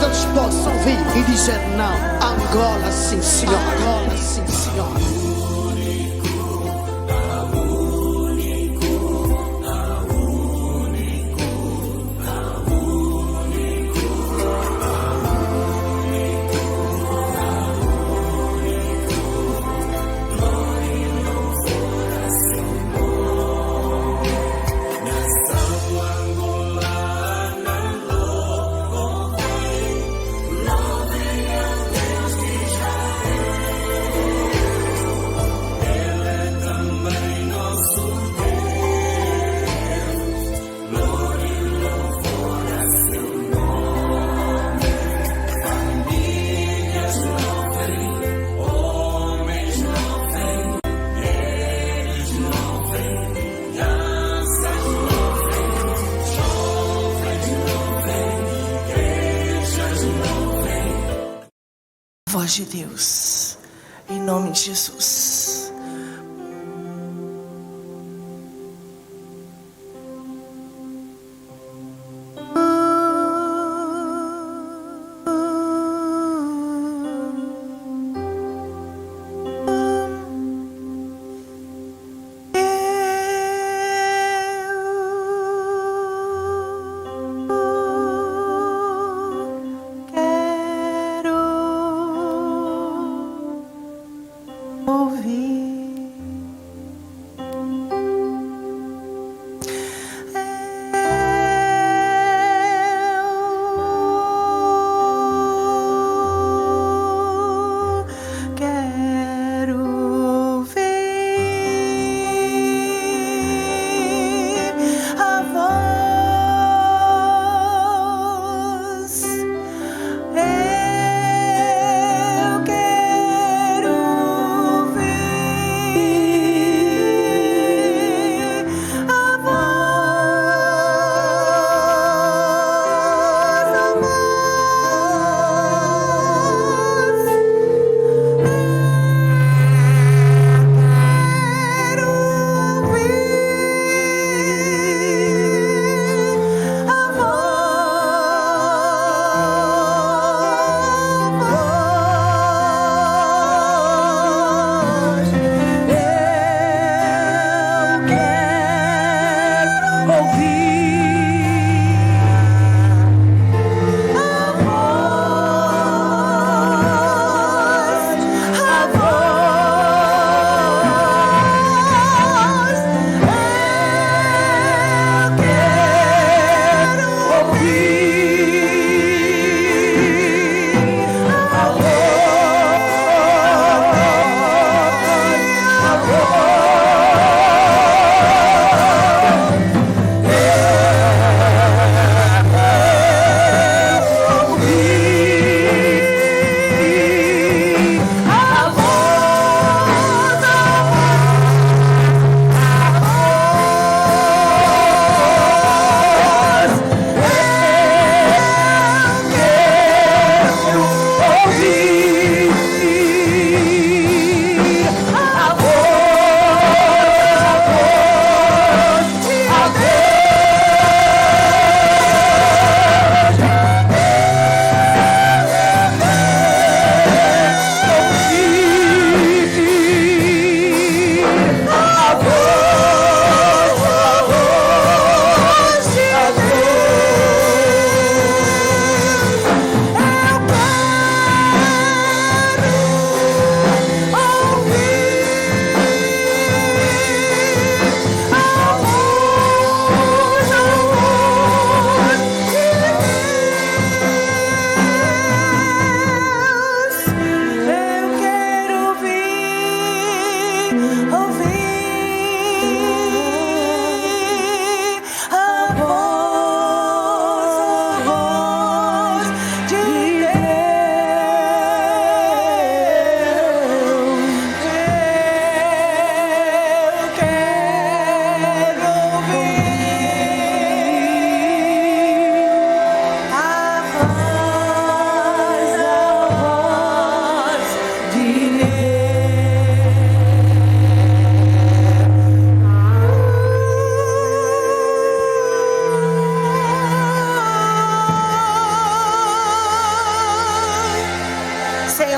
todos possam vir e dizer não. Angola, sim senhor. Angola, sim senhor. Voz de Deus, em nome de Jesus. Ouvir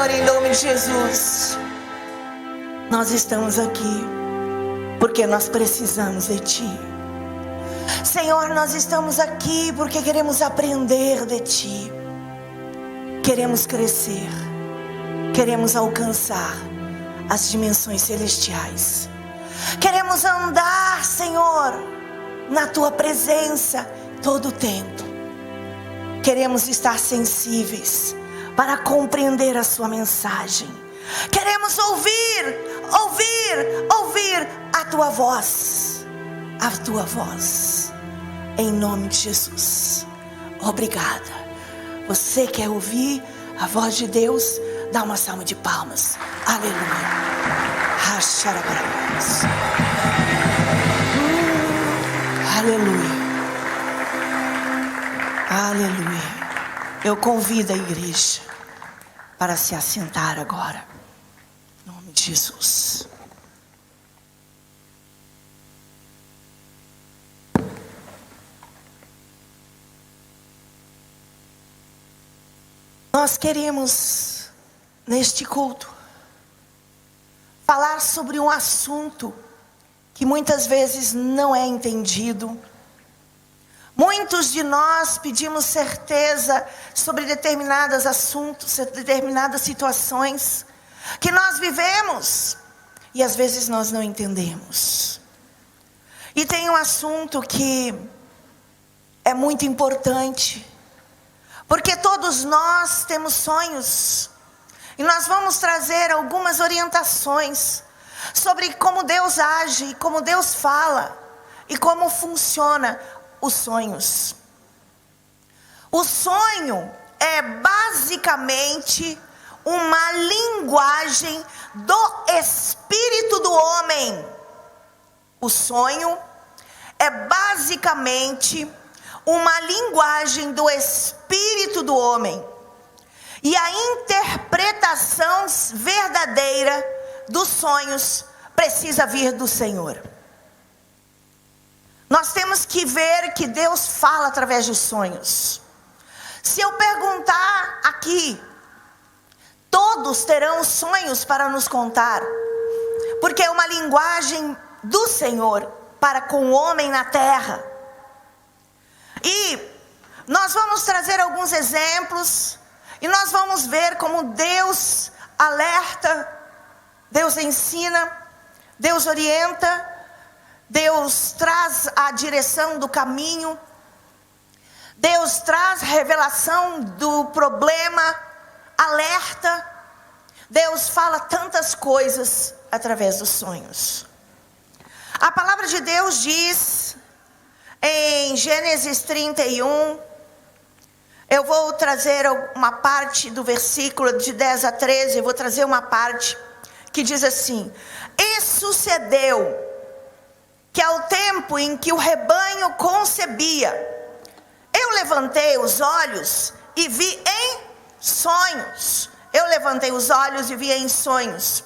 Senhor, em nome de Jesus, nós estamos aqui porque nós precisamos de Ti. Senhor, nós estamos aqui porque queremos aprender de Ti. Queremos crescer, queremos alcançar as dimensões celestiais. Queremos andar, Senhor, na Tua presença todo o tempo. Queremos estar sensíveis para compreender a Sua mensagem. Queremos ouvir a Tua voz. A Tua voz. Em nome de Jesus. Obrigada. Você quer ouvir a voz de Deus? Dá uma salva de palmas. Aleluia. Aleluia. Aleluia. Eu convido a igreja para se assentar agora. Em nome de Jesus. Nós queremos, neste culto, falar sobre um assunto que muitas vezes não é entendido. Muitos de nós pedimos certeza sobre determinados assuntos, determinadas situações que nós vivemos e às vezes nós não entendemos. E tem um assunto que é muito importante, porque todos nós temos sonhos. E nós vamos trazer algumas orientações sobre como Deus age, como Deus fala e como funciona os sonhos. O sonho é basicamente uma linguagem do espírito do homem. O sonho é basicamente uma linguagem do espírito do homem. E a interpretação verdadeira dos sonhos precisa vir do Senhor. Nós temos que ver que Deus fala através dos sonhos. Se eu perguntar aqui, todos terão sonhos para nos contar, porque é uma linguagem do Senhor para com o homem na terra. E nós vamos trazer alguns exemplos, e nós vamos ver como Deus alerta, Deus ensina, Deus orienta, Deus traz a direção do caminho, Deus traz revelação do problema, alerta. Deus fala tantas coisas através dos sonhos. A palavra de Deus diz em Gênesis 31, eu vou trazer uma parte do versículo de 10 a 13, eu vou trazer uma parte que diz assim: e sucedeu que ao tempo em que o rebanho concebia, eu levantei os olhos e vi em sonhos. Eu levantei os olhos e vi em sonhos.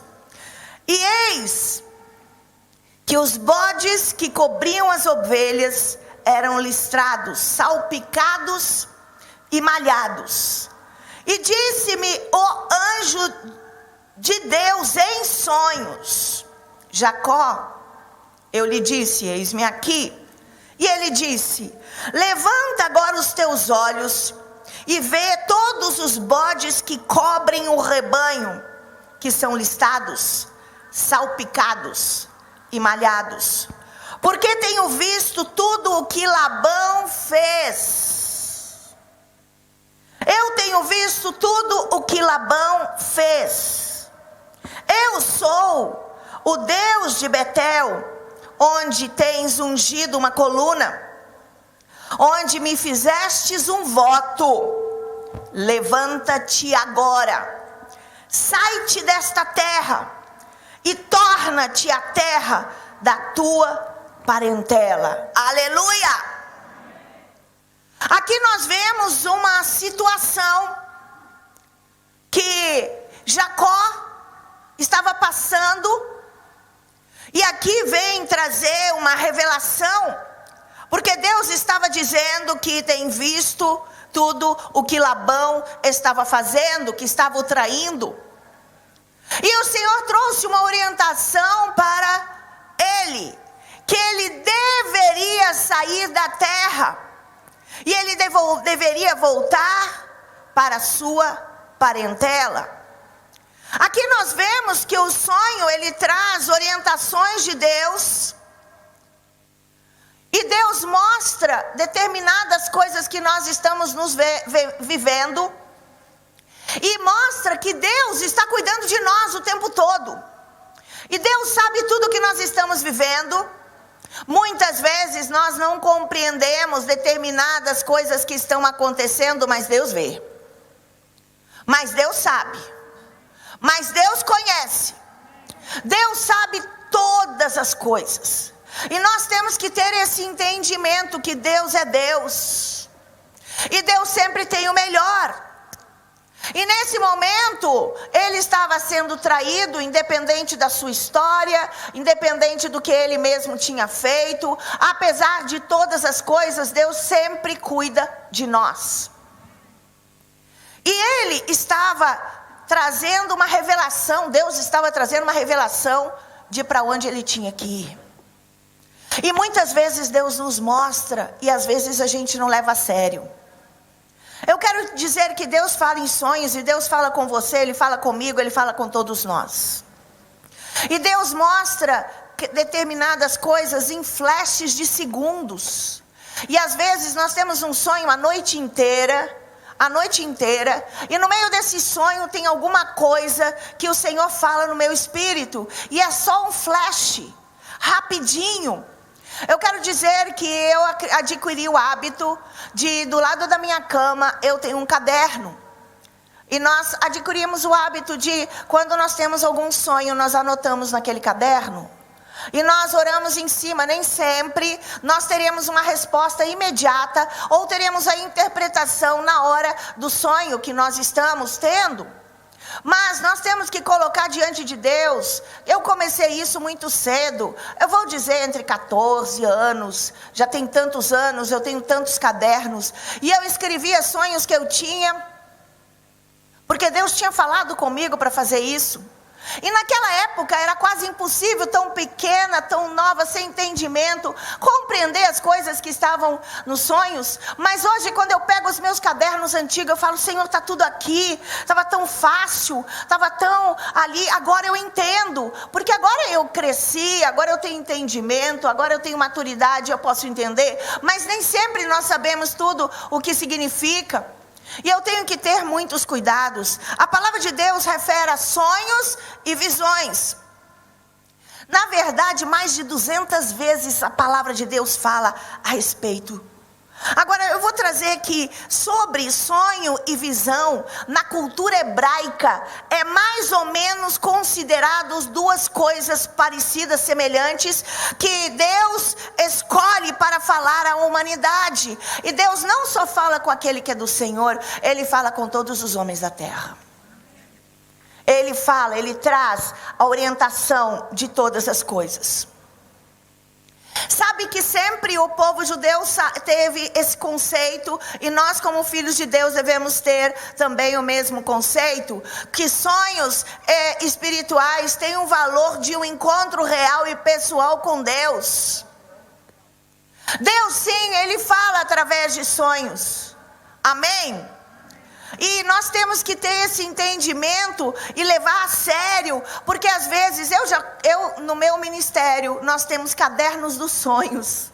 E eis que os bodes que cobriam as ovelhas eram listrados, salpicados e malhados. E disse-me o anjo de Deus em sonhos: Jacó. Eu lhe disse: eis-me aqui. E ele disse: levanta agora os teus olhos e vê todos os bodes que cobrem o rebanho, que são listados, salpicados e malhados. Porque tenho visto tudo o que Labão fez. Eu tenho visto tudo o que Labão fez. Eu sou o Deus de Betel, onde tens ungido uma coluna, onde me fizestes um voto. Levanta-te agora, sai-te desta terra e torna-te a terra da tua parentela. Aleluia! Aqui nós vemos uma situação que Jacó estava passando. E aqui vem trazer uma revelação, porque Deus estava dizendo que tem visto tudo o que Labão estava fazendo, que estava o traindo. E o Senhor trouxe uma orientação para ele, que ele deveria sair da terra, e ele deveria voltar para a sua parentela. Aqui nós vemos que o sonho, ele traz orientações de Deus, e Deus mostra determinadas coisas que nós estamos vivendo, e mostra que Deus está cuidando de nós o tempo todo, e Deus sabe tudo que nós estamos vivendo. Muitas vezes nós não compreendemos determinadas coisas que estão acontecendo, mas Deus vê, mas Deus sabe, mas Deus conhece, Deus sabe todas as coisas. E nós temos que ter esse entendimento que Deus é Deus, e Deus sempre tem o melhor. E nesse momento, ele estava sendo traído, independente da sua história, independente do que ele mesmo tinha feito. Apesar de todas as coisas, Deus sempre cuida de nós. E ele estava trazendo uma revelação, Deus estava trazendo uma revelação de para onde ele tinha que ir. E muitas vezes Deus nos mostra, e às vezes a gente não leva a sério. Eu quero dizer que Deus fala em sonhos, e Deus fala com você, Ele fala comigo, Ele fala com todos nós. E Deus mostra determinadas coisas em flashes de segundos. E às vezes nós temos um sonho a noite inteira, e no meio desse sonho tem alguma coisa que o Senhor fala no meu espírito, e é só um flash, rapidinho. Eu quero dizer que eu adquiri o hábito de, do lado da minha cama, eu tenho um caderno. E nós adquirimos o hábito de, quando nós temos algum sonho, nós anotamos naquele caderno. E nós oramos em cima. Nem sempre nós teremos uma resposta imediata, ou teremos a interpretação na hora do sonho que nós estamos tendo. Mas nós temos que colocar diante de Deus. Eu comecei isso muito cedo. Eu vou dizer entre 14 anos. Já tem tantos anos, eu tenho tantos cadernos. E eu escrevia sonhos que eu tinha, porque Deus tinha falado comigo para fazer isso. E naquela época era quase impossível, tão pequena, tão nova, sem entendimento, compreender as coisas que estavam nos sonhos. Mas hoje, quando eu pego os meus cadernos antigos, eu falo: Senhor, está tudo aqui. Estava tão fácil, estava tão ali. Agora eu entendo, porque agora eu cresci, agora eu tenho entendimento, agora eu tenho maturidade, eu posso entender. Mas nem sempre nós sabemos tudo o que significa. E eu tenho que ter muitos cuidados. A palavra de Deus refere a sonhos e visões. Na verdade, mais de 200 vezes a palavra de Deus fala a respeito. Agora, eu vou trazer aqui sobre sonho e visão. Na cultura hebraica, é mais ou menos considerados duas coisas parecidas, semelhantes, que Deus escolhe para falar à humanidade. E Deus não só fala com aquele que é do Senhor, Ele fala com todos os homens da terra. Ele fala, Ele traz a orientação de todas as coisas. Sabe que sempre o povo judeu teve esse conceito, e nós como filhos de Deus devemos ter também o mesmo conceito, que sonhos espirituais têm um valor de um encontro real e pessoal com Deus. Deus sim, Ele fala através de sonhos, amém? E nós temos que ter esse entendimento e levar a sério, porque às vezes eu no meu ministério, nós temos cadernos dos sonhos.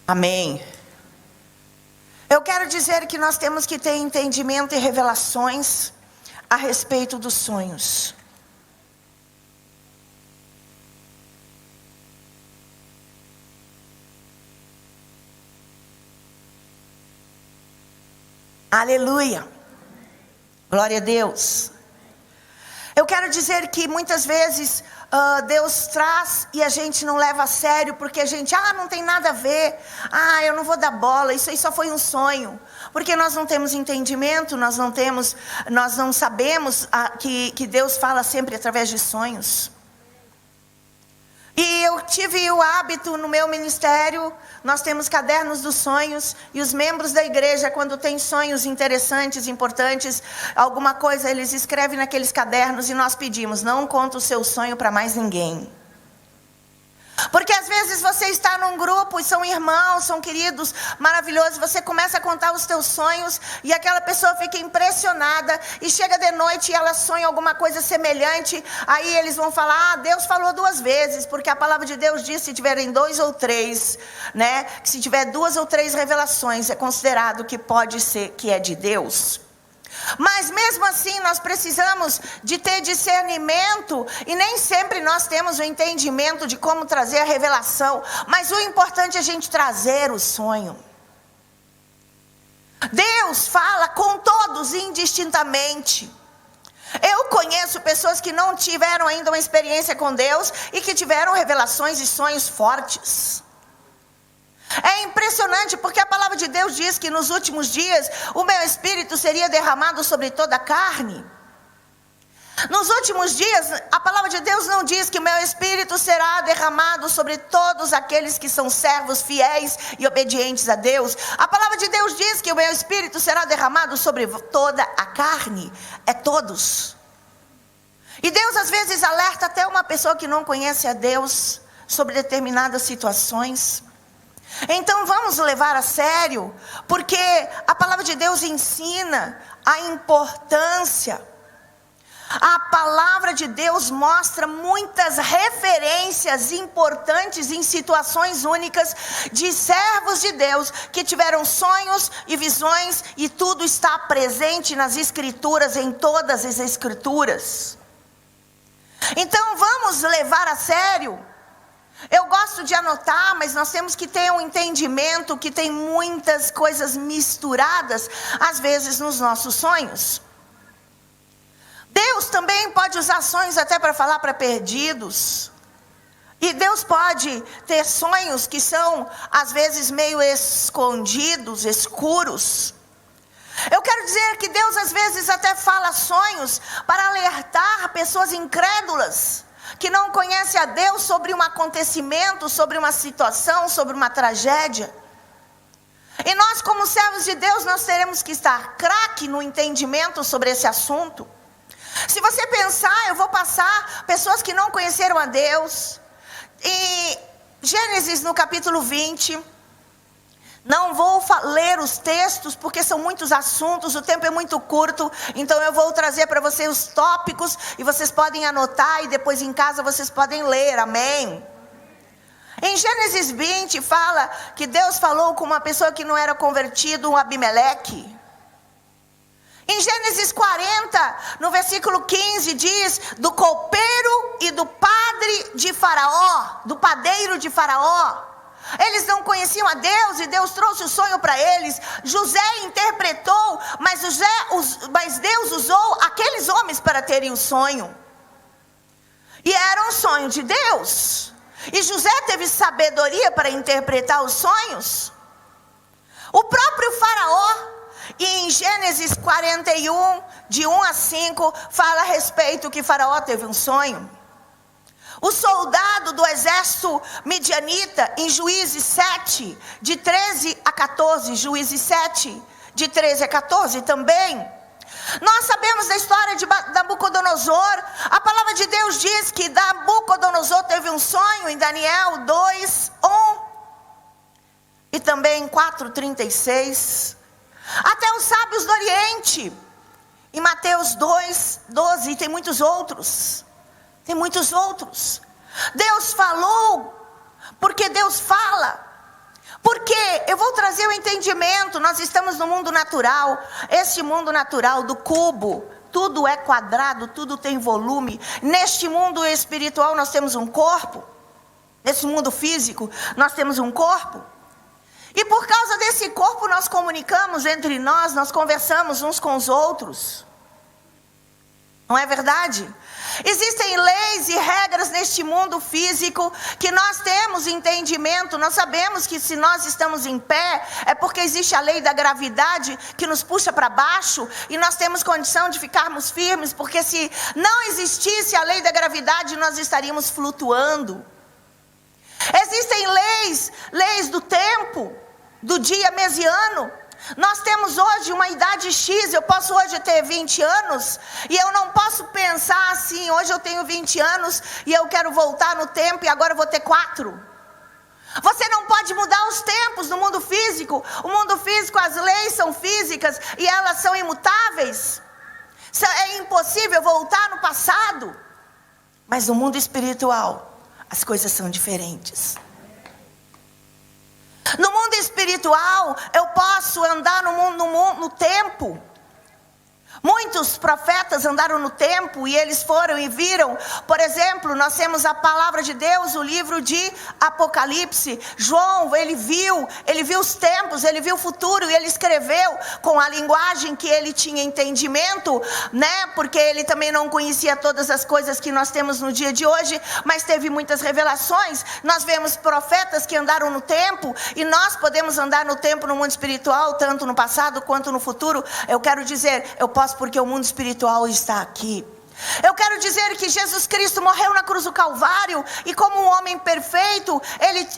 Amém. Eu quero dizer que nós temos que ter entendimento e revelações a respeito dos sonhos. Aleluia, glória a Deus. Eu quero dizer que muitas vezes Deus traz e a gente não leva a sério, porque a gente, não tem nada a ver, eu não vou dar bola, isso aí só foi um sonho. Porque nós não temos entendimento, nós não sabemos que Deus fala sempre através de sonhos. E eu tive o hábito no meu ministério, nós temos cadernos dos sonhos, e os membros da igreja, quando tem sonhos interessantes, importantes, alguma coisa, eles escrevem naqueles cadernos e nós pedimos, não conta o seu sonho para mais ninguém. Porque às vezes você está num grupo e são irmãos, são queridos, maravilhosos, você começa a contar os teus sonhos e aquela pessoa fica impressionada e chega de noite e ela sonha alguma coisa semelhante, aí eles vão falar, Deus falou 2 vezes, porque a palavra de Deus diz, se tiverem 2 ou 3, né, que se tiver 2 ou 3 revelações, é considerado que pode ser que é de Deus. Mas mesmo assim nós precisamos de ter discernimento, e nem sempre nós temos o entendimento de como trazer a revelação, mas o importante é a gente trazer o sonho. Deus fala com todos indistintamente. Eu conheço pessoas que não tiveram ainda uma experiência com Deus e que tiveram revelações e sonhos fortes. É impressionante porque a palavra de Deus diz que nos últimos dias o meu espírito seria derramado sobre toda a carne. Nos últimos dias, a palavra de Deus não diz que o meu espírito será derramado sobre todos aqueles que são servos fiéis e obedientes a Deus. A palavra de Deus diz que o meu espírito será derramado sobre toda a carne. É todos. E Deus às vezes alerta até uma pessoa que não conhece a Deus sobre determinadas situações. Então vamos levar a sério, porque a palavra de Deus ensina a importância. A palavra de Deus mostra muitas referências importantes em situações únicas de servos de Deus que tiveram sonhos e visões, e tudo está presente nas escrituras, em todas as escrituras. Então vamos levar a sério. Eu gosto de anotar, mas nós temos que ter um entendimento que tem muitas coisas misturadas, às vezes, nos nossos sonhos. Deus também pode usar sonhos até para falar para perdidos. E Deus pode ter sonhos que são, às vezes, meio escondidos, escuros. Eu quero dizer que Deus, às vezes, até fala sonhos para alertar pessoas incrédulas, que não conhece a Deus, sobre um acontecimento, sobre uma situação, sobre uma tragédia. E nós, como servos de Deus, nós teremos que estar craque no entendimento sobre esse assunto. Se você pensar, eu vou passar pessoas que não conheceram a Deus. Em Gênesis, no capítulo 20, não vou ler os textos, porque são muitos assuntos, o tempo é muito curto, então eu vou trazer para vocês os tópicos, e vocês podem anotar, e depois em casa vocês podem ler, amém? Em Gênesis 20 fala que Deus falou com uma pessoa que não era convertido, um Abimeleque. Em Gênesis 40, no versículo 15, diz do copeiro e do padre de Faraó, do padeiro de Faraó. Eles não conheciam a Deus e Deus trouxe o sonho para eles. José interpretou, mas Deus usou aqueles homens para terem o sonho. E era um sonho de Deus. E José teve sabedoria para interpretar os sonhos. O próprio Faraó, em Gênesis 41, de 1 a 5, fala a respeito que Faraó teve um sonho. O soldado do exército midianita, em Juízes 7, de 13 a 14, Juízes 7, de 13 a 14 também. Nós sabemos da história de Nabucodonosor. A palavra de Deus diz que Nabucodonosor teve um sonho em Daniel 2, 1 e também 4:36. Até os sábios do Oriente, em Mateus 2, 12, e tem muitos outros. Tem muitos outros. Deus falou, porque Deus fala. Porque eu vou trazer o entendimento. Nós estamos no mundo natural. Este mundo natural do cubo, tudo é quadrado, tudo tem volume. Neste mundo espiritual nós temos um corpo. Nesse mundo físico nós temos um corpo. E por causa desse corpo nós comunicamos entre nós, nós conversamos uns com os outros. Não é verdade? Existem leis e regras neste mundo físico que nós temos entendimento. Nós sabemos que se nós estamos em pé, é porque existe a lei da gravidade que nos puxa para baixo. E nós temos condição de ficarmos firmes, porque se não existisse a lei da gravidade, nós estaríamos flutuando. Existem leis do tempo, do dia, mês e ano. Nós temos hoje uma idade X, eu posso hoje ter 20 anos, e eu não posso pensar assim, hoje eu tenho 20 anos, e eu quero voltar no tempo, e agora eu vou ter 4. Você não pode mudar os tempos no mundo físico. O mundo físico, as leis são físicas, e elas são imutáveis. É impossível voltar no passado. Mas no mundo espiritual, as coisas são diferentes. No mundo espiritual, eu posso andar no tempo. Muitos profetas andaram no tempo e eles foram e viram. Por exemplo, nós temos a palavra de Deus, o livro de Apocalipse. João, ele viu os tempos, ele viu o futuro e ele escreveu com a linguagem que ele tinha entendimento, né? Porque ele também não conhecia todas as coisas que nós temos no dia de hoje, mas teve muitas revelações. Nós vemos profetas que andaram no tempo e nós podemos andar no tempo no mundo espiritual, tanto no passado quanto no futuro. Eu quero dizer, eu posso porque o mundo espiritual está aqui. Eu quero dizer que Jesus Cristo morreu na cruz do Calvário, e como um homem perfeito,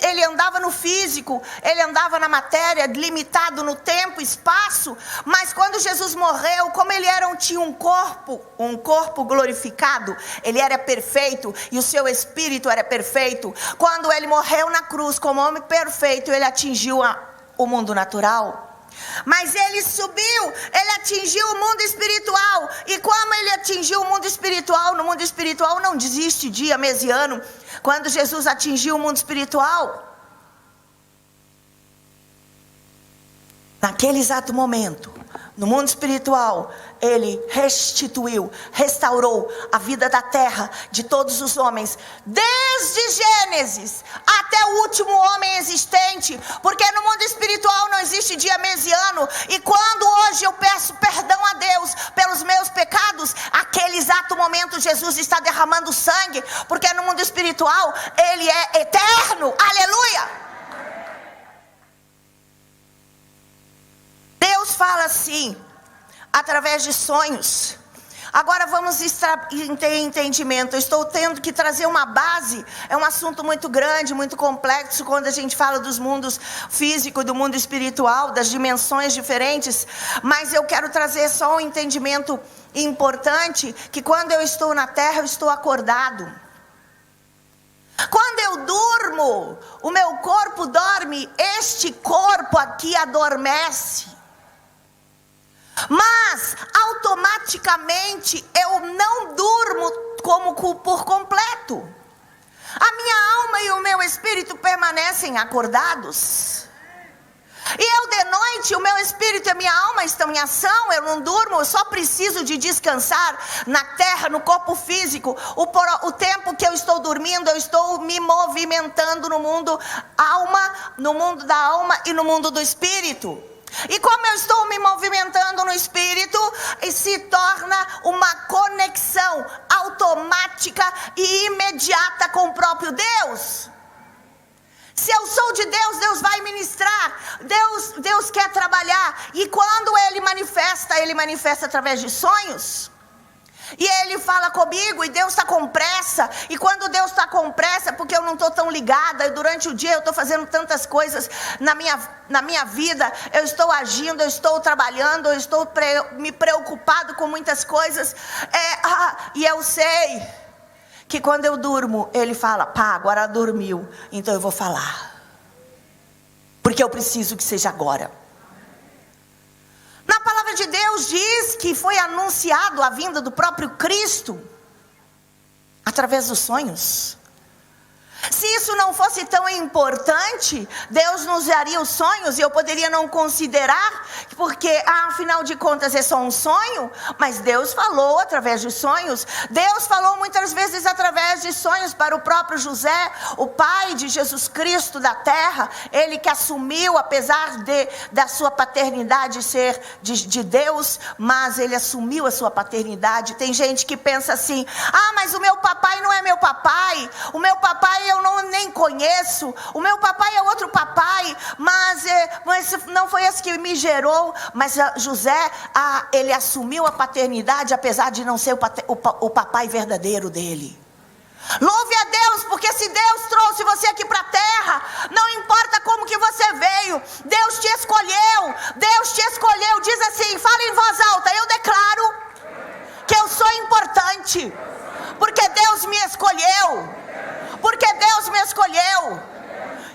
ele andava no físico, ele andava na matéria, limitado no tempo, espaço, mas quando Jesus morreu, como ele tinha um corpo glorificado, ele era perfeito, e o seu espírito era perfeito. Quando ele morreu na cruz, como homem perfeito, ele atingiu o mundo natural. Mas ele subiu, ele atingiu o mundo espiritual. E como ele atingiu o mundo espiritual, no mundo espiritual não existe dia, mês e ano. Quando Jesus atingiu o mundo espiritual, naquele exato momento, no mundo espiritual, ele restaurou a vida da terra, de todos os homens, desde Gênesis até o último homem existente, porque no mundo espiritual não existe dia, mês e ano. E quando hoje eu peço perdão a Deus pelos meus pecados, aquele exato momento Jesus está derramando sangue, porque no mundo espiritual ele é eterno. Aleluia! Deus fala assim, através de sonhos. Agora vamos ter entendimento. Eu estou tendo que trazer uma base. É um assunto muito grande, muito complexo, quando a gente fala dos mundos físico e do mundo espiritual, das dimensões diferentes. Mas eu quero trazer só um entendimento importante, que quando eu estou na terra, eu estou acordado. Quando eu durmo, o meu corpo dorme, este corpo aqui adormece. Mas automaticamente eu não durmo por completo. A minha alma e o meu espírito permanecem acordados. E eu de noite, o meu espírito e a minha alma estão em ação. Eu não durmo, eu só preciso de descansar na terra, no corpo físico. O tempo que eu estou dormindo, eu estou me movimentando no mundo da alma e no mundo do espírito. E como eu estou me movimentando no espírito, se torna uma conexão automática e imediata com o próprio Deus. Se eu sou de Deus, Deus vai ministrar. Deus quer trabalhar. E quando Ele manifesta através de sonhos. E Ele fala comigo, e Deus está com pressa. E quando Deus está com pressa, porque eu não estou tão ligada, durante o dia eu estou fazendo tantas coisas na minha vida, eu estou agindo, eu estou trabalhando, eu estou me preocupado com muitas coisas. E eu sei que quando eu durmo, Ele fala, agora dormiu, então eu vou falar. Porque eu preciso que seja agora. Na palavra de Deus diz que foi anunciado a vinda do próprio Cristo através dos sonhos. Se isso não fosse tão importante, Deus nos daria os sonhos e eu poderia não considerar, porque afinal de contas é só um sonho, mas Deus falou através de sonhos. Deus falou muitas vezes através de sonhos para o próprio José, o pai de Jesus Cristo da terra, ele que assumiu, apesar da sua paternidade ser de Deus, mas ele assumiu a sua paternidade. Tem gente que pensa assim: mas o meu papai não é meu papai, o meu papai eu nem conheço, o meu papai é outro papai, mas não foi esse que me gerou. Mas José, ele assumiu a paternidade, apesar de não ser o papai verdadeiro dele. Louve a Deus, porque se Deus trouxe você aqui para a terra, não importa como que você veio, Deus te escolheu, diz assim, fala em voz alta: eu declaro que eu sou importante, porque Deus me escolheu,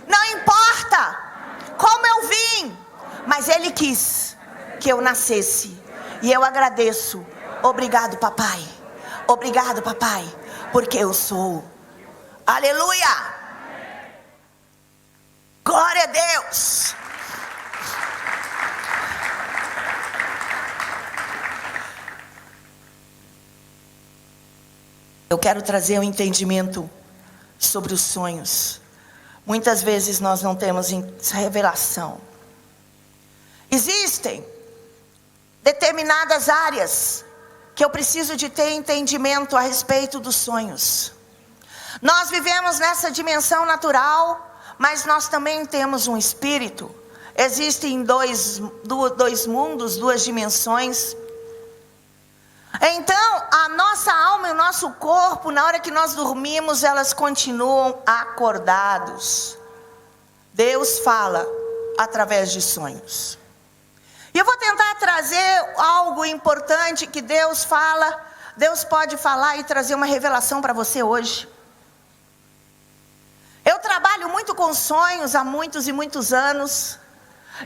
não importa como eu vim, mas Ele quis que eu nascesse, e eu agradeço. Obrigado papai, porque eu sou. Aleluia, glória a Deus. Eu quero trazer um entendimento sobre os sonhos. Muitas vezes nós não temos revelação. Existem determinadas áreas que eu preciso de ter entendimento a respeito dos sonhos. Nós vivemos nessa dimensão natural, mas nós também temos um espírito. Existem dois mundos, duas dimensões. Então, a nossa alma e o nosso corpo, na hora que nós dormimos, elas continuam acordados. Deus fala através de sonhos. E eu vou tentar trazer algo importante que Deus fala. Deus pode falar e trazer uma revelação para você hoje. Eu trabalho muito com sonhos há muitos e muitos anos.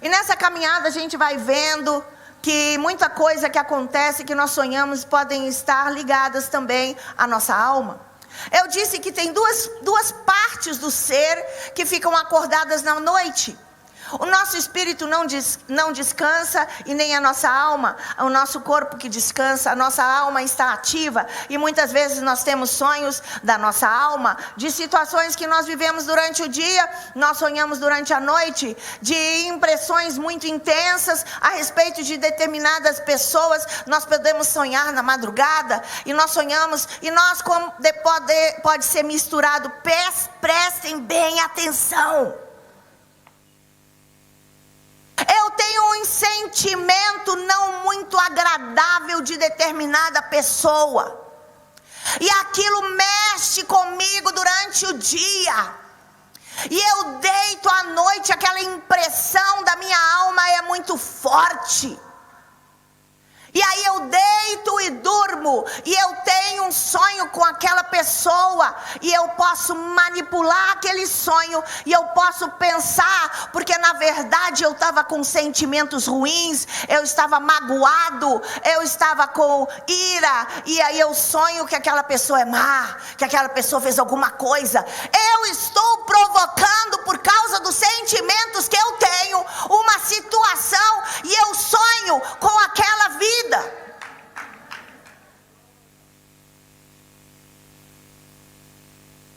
E nessa caminhada a gente vai vendo que muita coisa que acontece, que nós sonhamos, podem estar ligadas também à nossa alma. Eu disse que tem duas partes do ser que ficam acordadas na noite. O nosso espírito não descansa, e nem a nossa alma. O nosso corpo que descansa, a nossa alma está ativa. E muitas vezes nós temos sonhos da nossa alma, de situações que nós vivemos durante o dia, nós sonhamos durante a noite, de impressões muito intensas a respeito de determinadas pessoas. Nós podemos sonhar na madrugada, e nós sonhamos, e nós pode ser misturado. Prestem bem atenção. Eu tenho um sentimento não muito agradável de determinada pessoa, e aquilo mexe comigo durante o dia, e eu deito à noite, aquela impressão da minha alma é muito forte. E aí eu deito e durmo, e eu tenho um sonho com aquela pessoa, e eu posso manipular aquele sonho, e eu posso pensar, porque na verdade eu estava com sentimentos ruins, eu estava magoado, eu estava com ira, e aí eu sonho que aquela pessoa é má, que aquela pessoa fez alguma coisa. Eu estou provocando, por causa dos sentimentos que eu tenho, uma situação, e eu sonho com aquela vida.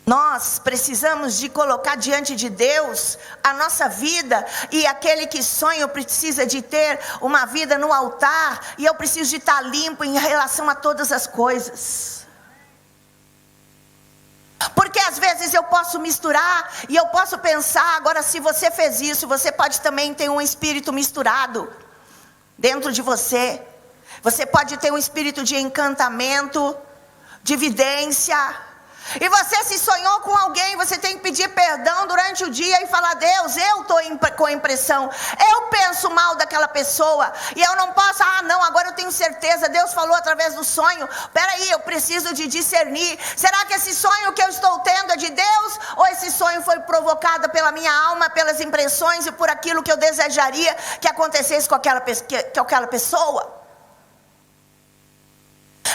Nós precisamos de colocar diante de Deus a nossa vida, e aquele que sonha precisa de ter uma vida no altar, e eu preciso de estar limpo em relação a todas as coisas. Porque às vezes eu posso misturar, e eu posso pensar, agora se você fez isso, você pode também ter um espírito misturado dentro de você. Você pode ter um espírito de encantamento, de vidência. E você se sonhou com alguém, você tem que pedir perdão durante o dia e falar: Deus, eu estou com a impressão, eu penso mal daquela pessoa, e eu não posso, não, agora eu tenho certeza, Deus falou através do sonho. Peraí, eu preciso de discernir, será que esse sonho que eu estou tendo é de Deus? Ou esse sonho foi provocado pela minha alma, pelas impressões e por aquilo que eu desejaria que acontecesse com aquela pessoa?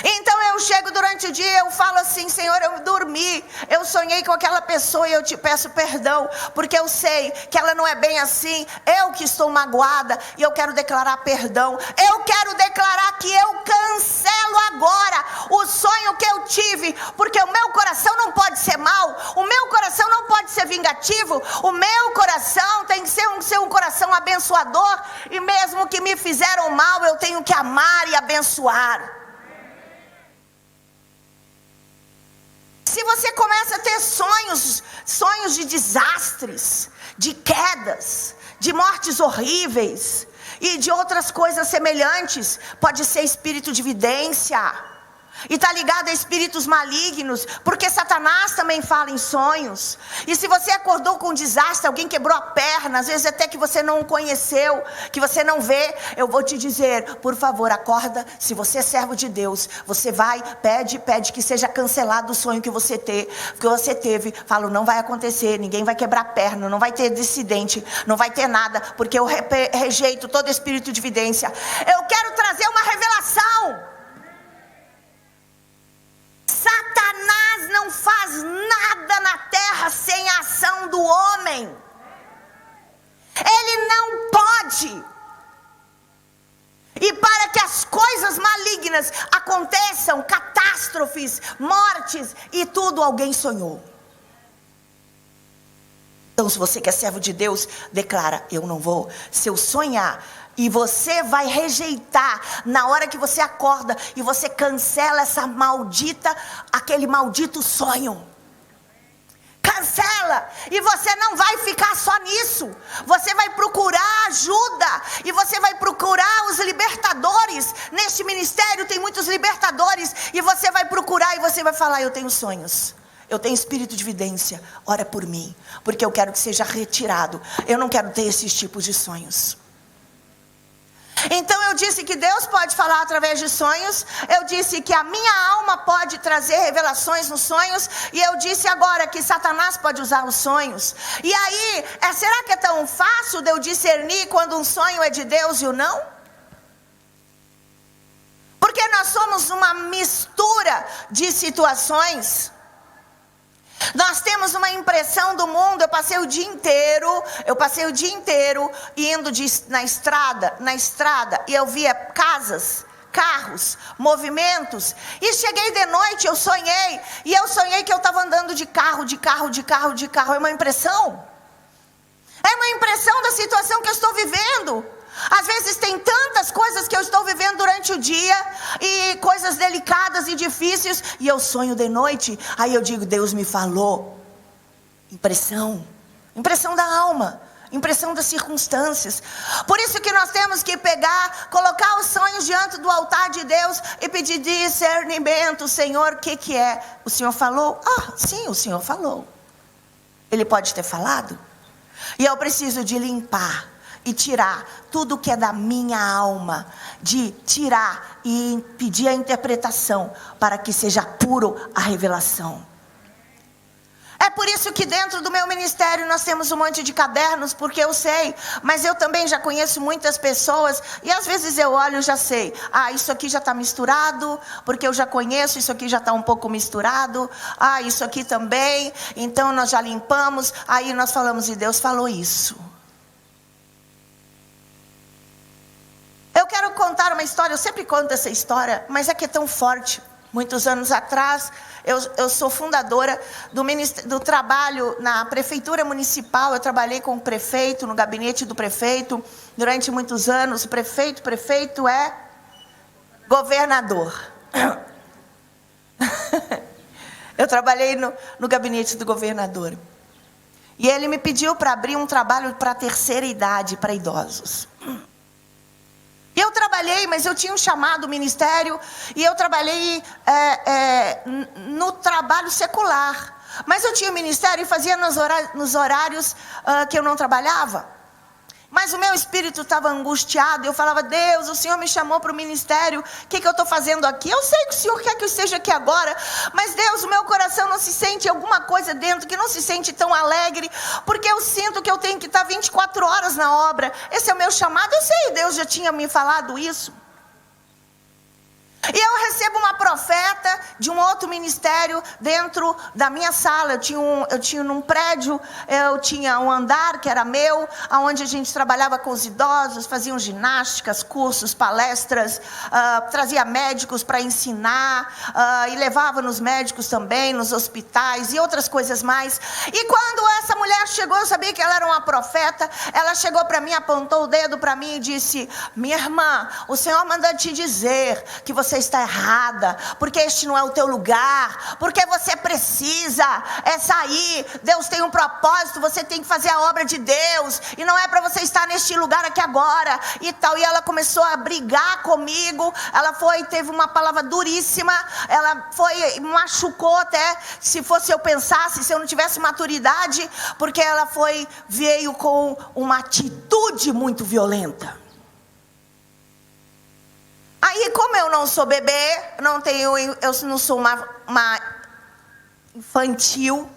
Então eu chego durante o dia, eu falo assim: Senhor, eu dormi, eu sonhei com aquela pessoa e eu te peço perdão, porque eu sei que ela não é bem assim, eu que estou magoada e eu quero declarar perdão. Eu quero declarar que eu cancelo agora o sonho que eu tive, porque o meu coração não pode ser mau, o meu coração não pode ser vingativo, o meu coração tem que ser um coração abençoador, e mesmo que me fizeram mal, eu tenho que amar e abençoar. Se você começa a ter sonhos de desastres, de quedas, de mortes horríveis e de outras coisas semelhantes, pode ser espírito de vidência. E está ligado a espíritos malignos, porque Satanás também fala em sonhos. E se você acordou com um desastre, alguém quebrou a perna, às vezes até que você não conheceu, que você não vê, eu vou te dizer, por favor, acorda. Se você é servo de Deus, você vai, pede que seja cancelado o sonho que você teve. Falo, não vai acontecer, ninguém vai quebrar a perna, não vai ter dissidente, não vai ter nada, porque eu rejeito todo espírito de vidência. Eu quero trazer uma revelação. Satanás não faz nada na terra sem a ação do homem. Ele não pode. E para que as coisas malignas aconteçam, catástrofes, mortes e tudo, alguém sonhou. Então, se você que é servo de Deus, declara: eu não vou. Se eu sonhar, e você vai rejeitar na hora que você acorda e você cancela aquele maldito sonho. Cancela. E você não vai ficar só nisso. Você vai procurar ajuda. E você vai procurar os libertadores. Neste ministério tem muitos libertadores. E você vai procurar e você vai falar: eu tenho sonhos. Eu tenho espírito de vidência. Ora por mim. Porque eu quero que seja retirado. Eu não quero ter esses tipos de sonhos. Então eu disse que Deus pode falar através de sonhos. Eu disse que a minha alma pode trazer revelações nos sonhos. E eu disse agora que Satanás pode usar os sonhos. E aí, será que é tão fácil de eu discernir quando um sonho é de Deus e o não? Porque nós somos uma mistura de situações. Nós temos uma impressão do mundo. Eu passei o dia inteiro indo na estrada, e eu via casas, carros, movimentos, e cheguei de noite, eu sonhei que eu estava andando de carro, é uma impressão da situação que eu estou vivendo. Às vezes tem tantas coisas que eu estou vivendo durante o dia, e coisas delicadas e difíceis, e eu sonho de noite. Aí eu digo: Deus me falou. Impressão da alma, impressão das circunstâncias. Por isso que nós temos que colocar os sonhos diante do altar de Deus e pedir discernimento. Senhor, o que é? O Senhor falou? Sim, o Senhor falou. Ele pode ter falado. E eu preciso de limpar e tirar tudo que é da minha alma, de tirar e pedir a interpretação, para que seja puro a revelação. É por isso que dentro do meu ministério nós temos um monte de cadernos, porque eu sei, mas eu também já conheço muitas pessoas, e às vezes eu olho e já sei: isso aqui já está misturado, porque eu já conheço, isso aqui já está um pouco misturado, isso aqui também, então nós já limpamos, aí nós falamos: e Deus falou isso. Eu quero contar uma história, eu sempre conto essa história, mas é que é tão forte. Muitos anos atrás, eu sou fundadora do trabalho na prefeitura municipal. Eu trabalhei com o prefeito, no gabinete do prefeito, durante muitos anos. Prefeito é governador. Eu trabalhei no gabinete do governador. E ele me pediu para abrir um trabalho para a terceira idade, para idosos. E eu trabalhei, mas eu tinha um chamado ministério, e eu trabalhei no trabalho secular. Mas eu tinha um ministério e fazia nos horários que eu não trabalhava. Mas o meu espírito estava angustiado, eu falava: Deus, o Senhor me chamou para o ministério, o que eu estou fazendo aqui? Eu sei que o Senhor quer que eu esteja aqui agora, mas Deus, o meu coração não se sente alguma coisa dentro, que não se sente tão alegre, porque eu sinto que eu tenho que estar 24 horas na obra. Esse é o meu chamado. Eu sei, Deus já tinha me falado isso. E eu recebo uma profeta de um outro ministério dentro da minha sala. Eu tinha num prédio, eu tinha um andar que era meu, onde a gente trabalhava com os idosos, faziam ginásticas, cursos, palestras, trazia médicos para ensinar, e levava nos médicos também, nos hospitais e outras coisas mais. E quando essa mulher chegou, eu sabia que ela era uma profeta. Ela chegou para mim, apontou o dedo para mim e disse: minha irmã, o Senhor manda te dizer que você está errada, porque este não é o teu lugar, porque você precisa sair. Deus tem um propósito, você tem que fazer a obra de Deus, e não é para você estar neste lugar aqui agora e tal. E ela começou a brigar comigo. Ela teve uma palavra duríssima, ela machucou até, se fosse eu pensasse, se eu não tivesse maturidade, porque ela veio com uma atitude muito violenta. Aí, como eu não sou bebê, eu não sou uma infantil,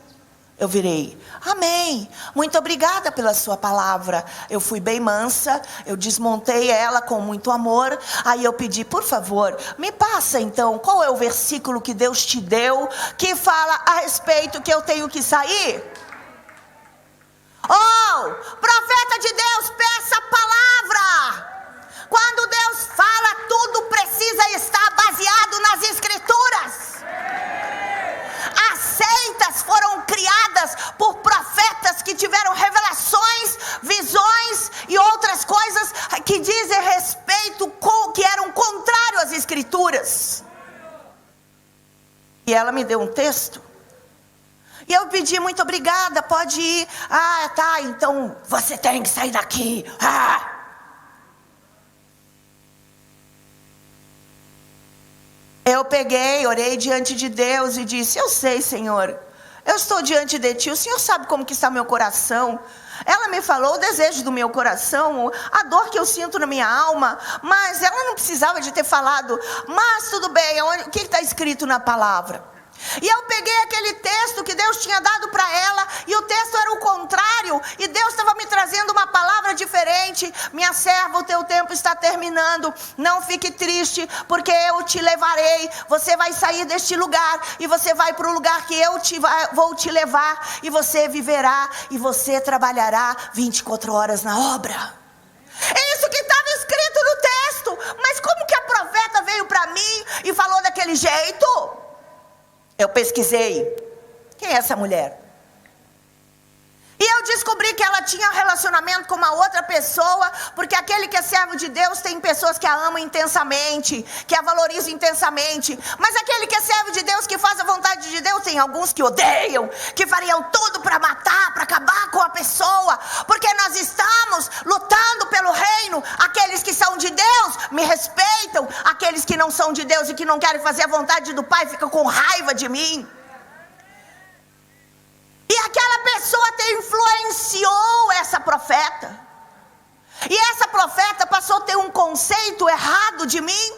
eu virei: amém, muito obrigada pela sua palavra. Eu fui bem mansa, eu desmontei ela com muito amor. Aí eu pedi: por favor, me passa então, qual é o versículo que Deus te deu, que fala a respeito que eu tenho que sair? Oh, profeta de Deus, peça a palavra. Quando Deus fala, tudo precisa estar baseado nas Escrituras. As seitas foram criadas por profetas que tiveram revelações, visões e outras coisas que dizem respeito que eram contrários às Escrituras. E ela me deu um texto. E eu pedi: muito obrigada, pode ir. Ah, tá, então você tem que sair daqui. Eu peguei, orei diante de Deus e disse: eu sei, Senhor, eu estou diante de Ti, o Senhor sabe como que está meu coração. Ela me falou o desejo do meu coração, a dor que eu sinto na minha alma, mas ela não precisava de ter falado. Mas tudo bem, o que está escrito na palavra? E eu peguei aquele texto que Deus tinha dado para ela, e o texto era o contrário, e Deus estava me trazendo uma palavra diferente. Minha serva, o teu tempo está terminando, não fique triste, porque eu te levarei. Você vai sair deste lugar, e você vai para o lugar que eu vou te levar, e você viverá, e você trabalhará 24 horas na obra. É isso que estava escrito no texto. Mas como que a profeta veio para mim e falou daquele jeito? Eu pesquisei, quem é essa mulher? E eu descobri que ela tinha um relacionamento com uma outra pessoa, porque aquele que é servo de Deus tem pessoas que a amam intensamente, que a valorizam intensamente. Mas aquele que é servo de Deus, que faz a vontade de Deus, tem alguns que odeiam, que fariam tudo para matar, para acabar com a pessoa, porque nós estamos lutando pelo reino. Aqueles que são de Deus me respeitam, aqueles que não são de Deus e que não querem fazer a vontade do Pai ficam com raiva de mim. E aquela pessoa influenciou essa profeta. E essa profeta passou a ter um conceito errado de mim.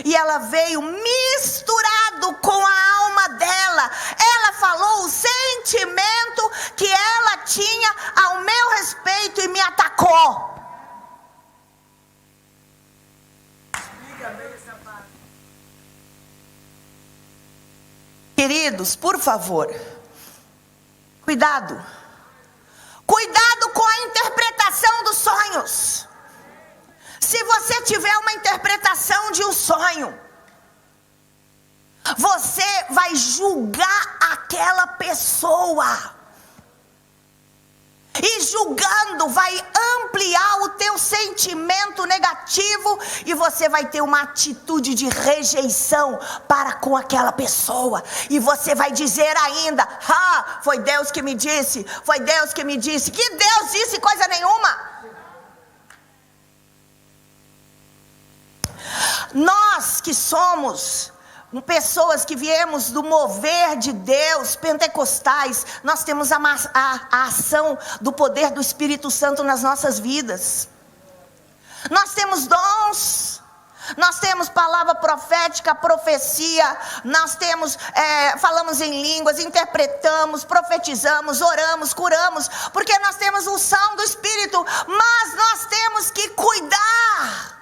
E ela veio misturado com a alma dela. Ela falou o sentimento que ela tinha ao meu respeito e me atacou. Queridos, por favor, cuidado com a interpretação dos sonhos. Se você tiver uma interpretação de um sonho, você vai julgar aquela pessoa. E julgando vai ampliar o teu sentimento negativo, e você vai ter uma atitude de rejeição para com aquela pessoa. E você vai dizer ainda: foi Deus que me disse, foi Deus que me disse. Que Deus disse coisa nenhuma. Nós que somos pessoas que viemos do mover de Deus, pentecostais, nós temos a ação do poder do Espírito Santo nas nossas vidas. Nós temos dons, nós temos palavra profética, profecia, nós temos, falamos em línguas, interpretamos, profetizamos, oramos, curamos, porque nós temos unção do Espírito, mas nós temos que cuidar.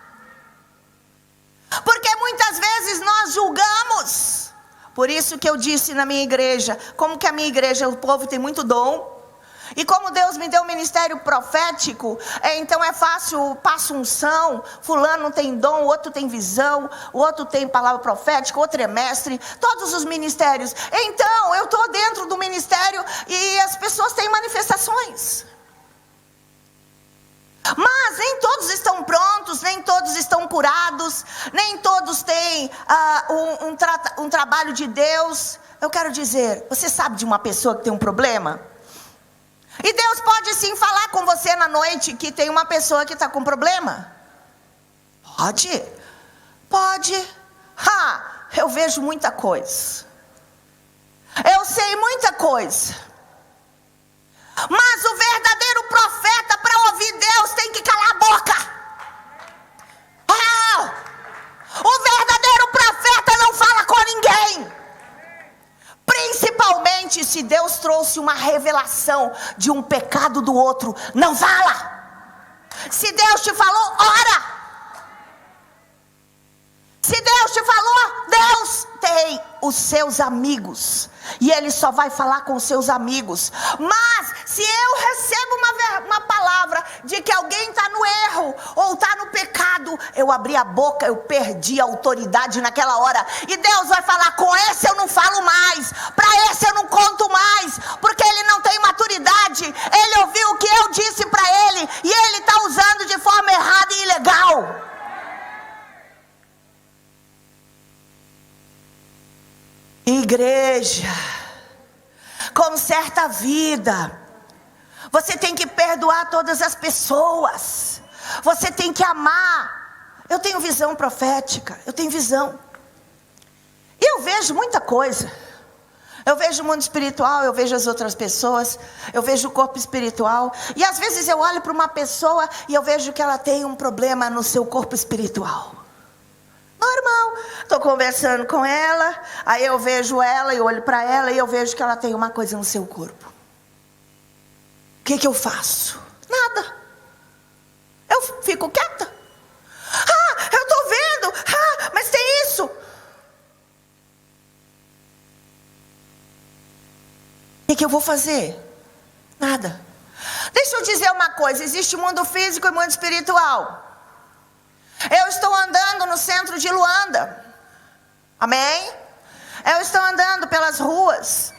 Porque muitas vezes nós julgamos. Por isso que eu disse na minha igreja, como que a minha igreja, o povo tem muito dom. E como Deus me deu um ministério profético, então é fácil, passo unção, fulano tem dom, o outro tem visão, o outro tem palavra profética, o outro é mestre, todos os ministérios. Então, eu estou dentro do ministério e as pessoas têm manifestações. Mas nem todos estão prontos, nem todos estão curados, nem todos têm um trabalho de Deus. Eu quero dizer, você sabe de uma pessoa que tem um problema? E Deus pode sim falar com você na noite que tem uma pessoa que está com problema? Pode. Eu vejo muita coisa. Eu sei muita coisa. Mas o verdadeiro profeta, para ouvir Deus, tem que calar a boca. O verdadeiro profeta não fala com ninguém. Principalmente se Deus trouxe uma revelação de um pecado do outro, não fala. Se Deus te falou, ora. Se Deus te falou, Deus tem os seus amigos. E Ele só vai falar com os seus amigos. Mas se eu recebo uma palavra de que alguém está no erro ou está no pecado, eu abri a boca, eu perdi a autoridade naquela hora. E Deus vai falar, com esse eu não falo mais, para esse eu não conto mais, porque ele não tem maturidade. Ele ouviu o que eu disse para ele e ele está usando de forma errada e ilegal. Igreja, conserta a vida. Você tem que perdoar todas as pessoas. Você tem que amar. Eu tenho visão profética, eu tenho visão. E eu vejo muita coisa. Eu vejo o mundo espiritual, eu vejo as outras pessoas, eu vejo o corpo espiritual. E às vezes eu olho para uma pessoa e eu vejo que ela tem um problema no seu corpo espiritual. Normal, estou conversando com ela, aí eu vejo ela e olho para ela e eu vejo que ela tem uma coisa no seu corpo. O que eu faço? Nada. Eu fico quieta. Eu estou vendo, mas tem isso. O que eu vou fazer? Nada. Deixa eu dizer uma coisa, existe mundo físico e mundo espiritual. Eu estou andando no centro de Luanda. Amém? Eu estou andando pelas ruas.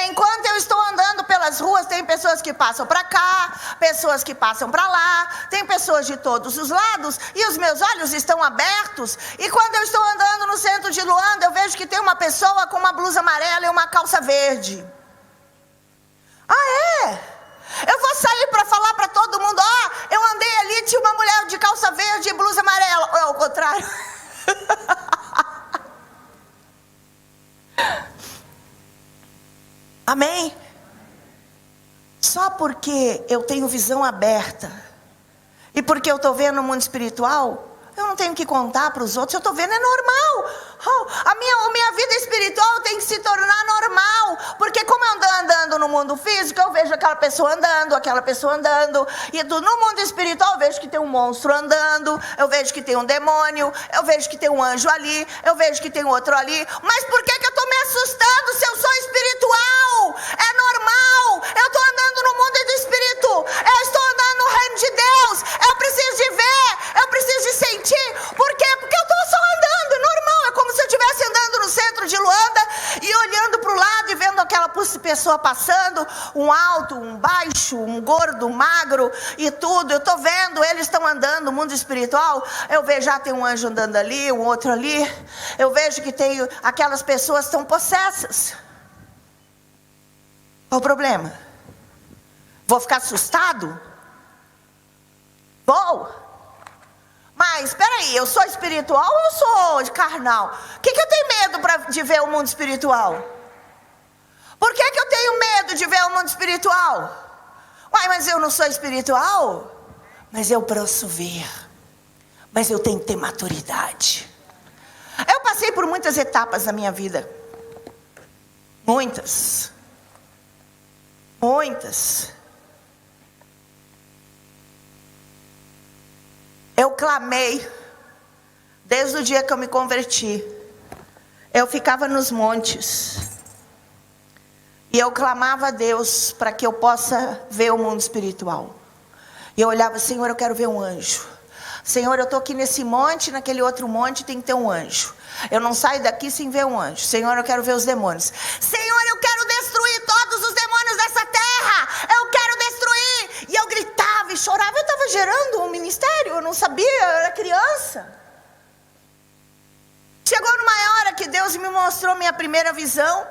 Enquanto eu estou andando pelas ruas, tem pessoas que passam para cá, pessoas que passam para lá, tem pessoas de todos os lados, e os meus olhos estão abertos. E quando eu estou andando no centro de Luanda, eu vejo que tem uma pessoa com uma blusa amarela e uma calça verde. Eu vou sair para falar para todo mundo, eu andei ali, tinha uma mulher de calça verde e blusa amarela. Ou é o contrário? Amém? Só porque eu tenho visão aberta e porque eu estou vendo o mundo espiritual, eu não tenho que contar para os outros, eu estou vendo, é normal. A minha vida espiritual tem que se tornar normal, porque como eu ando andando no mundo físico, eu vejo aquela pessoa andando, e no mundo espiritual eu vejo que tem um monstro andando, eu vejo que tem um demônio, eu vejo que tem um anjo ali, eu vejo que tem outro ali. Mas por que eu estou me assustando se eu sou espiritual? É normal, eu estou andando no mundo do espírito, eu estou andando no reino de Deus, eu preciso de ver, eu preciso de sentir. Por quê? Porque eu estou só andando, normal. É como se eu estivesse andando no centro de Luanda e olhando para o lado e vendo aquela pessoa passando, um alto, um baixo, um gordo, um magro e tudo. Eu estou vendo, eles estão andando no mundo espiritual. Eu vejo, tem um anjo andando ali, um outro ali. Eu vejo que tem aquelas pessoas estão possessas. Qual o problema? Vou ficar assustado? Vou. Mas, espera aí, eu sou espiritual ou eu sou carnal? O que eu tenho medo de ver o mundo espiritual? Por que eu tenho medo de ver o mundo espiritual? Mas eu não sou espiritual? Mas eu posso ver. Mas eu tenho que ter maturidade. Eu passei por muitas etapas na minha vida. Muitas. Eu clamei Desde o dia que eu me converti, eu ficava nos montes. E eu clamava a Deus para que eu possa ver o mundo espiritual. E eu olhava, Senhor, eu quero ver um anjo. Senhor, eu estou aqui nesse monte, naquele outro monte tem que ter um anjo. Eu não saio daqui sem ver um anjo. Senhor, eu quero ver os demônios. Senhor, eu quero destruir todos os demônios dessa terra. Eu quero destruir. E eu gritava e chorava. Eu estava gerando um ministério, eu não sabia, eu era criança. Chegou numa hora que Deus me mostrou minha primeira visão.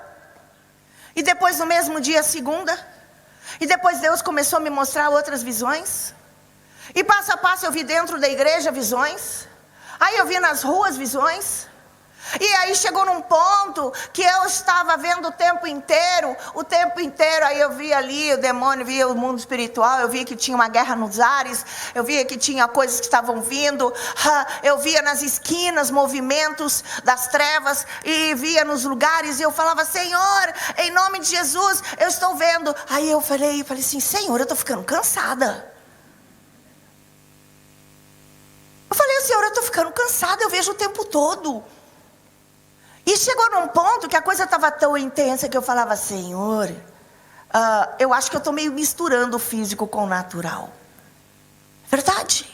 E depois no mesmo dia a segunda. E depois Deus começou a me mostrar outras visões. E passo a passo eu vi dentro da igreja visões. Aí eu vi nas ruas visões. E aí chegou num ponto que eu estava vendo o tempo inteiro, aí eu via ali o demônio, via o mundo espiritual, eu via que tinha uma guerra nos ares, eu via que tinha coisas que estavam vindo, eu via nas esquinas movimentos das trevas, e via nos lugares, e eu falava, Senhor, em nome de Jesus, eu estou vendo. Aí eu falei assim, Senhor, eu estou ficando cansada. Eu falei, Senhor, eu estou ficando cansada, eu vejo o tempo todo. E chegou num ponto que a coisa estava tão intensa que eu falava, Senhor, eu acho que eu estou meio misturando o físico com o natural. Verdade.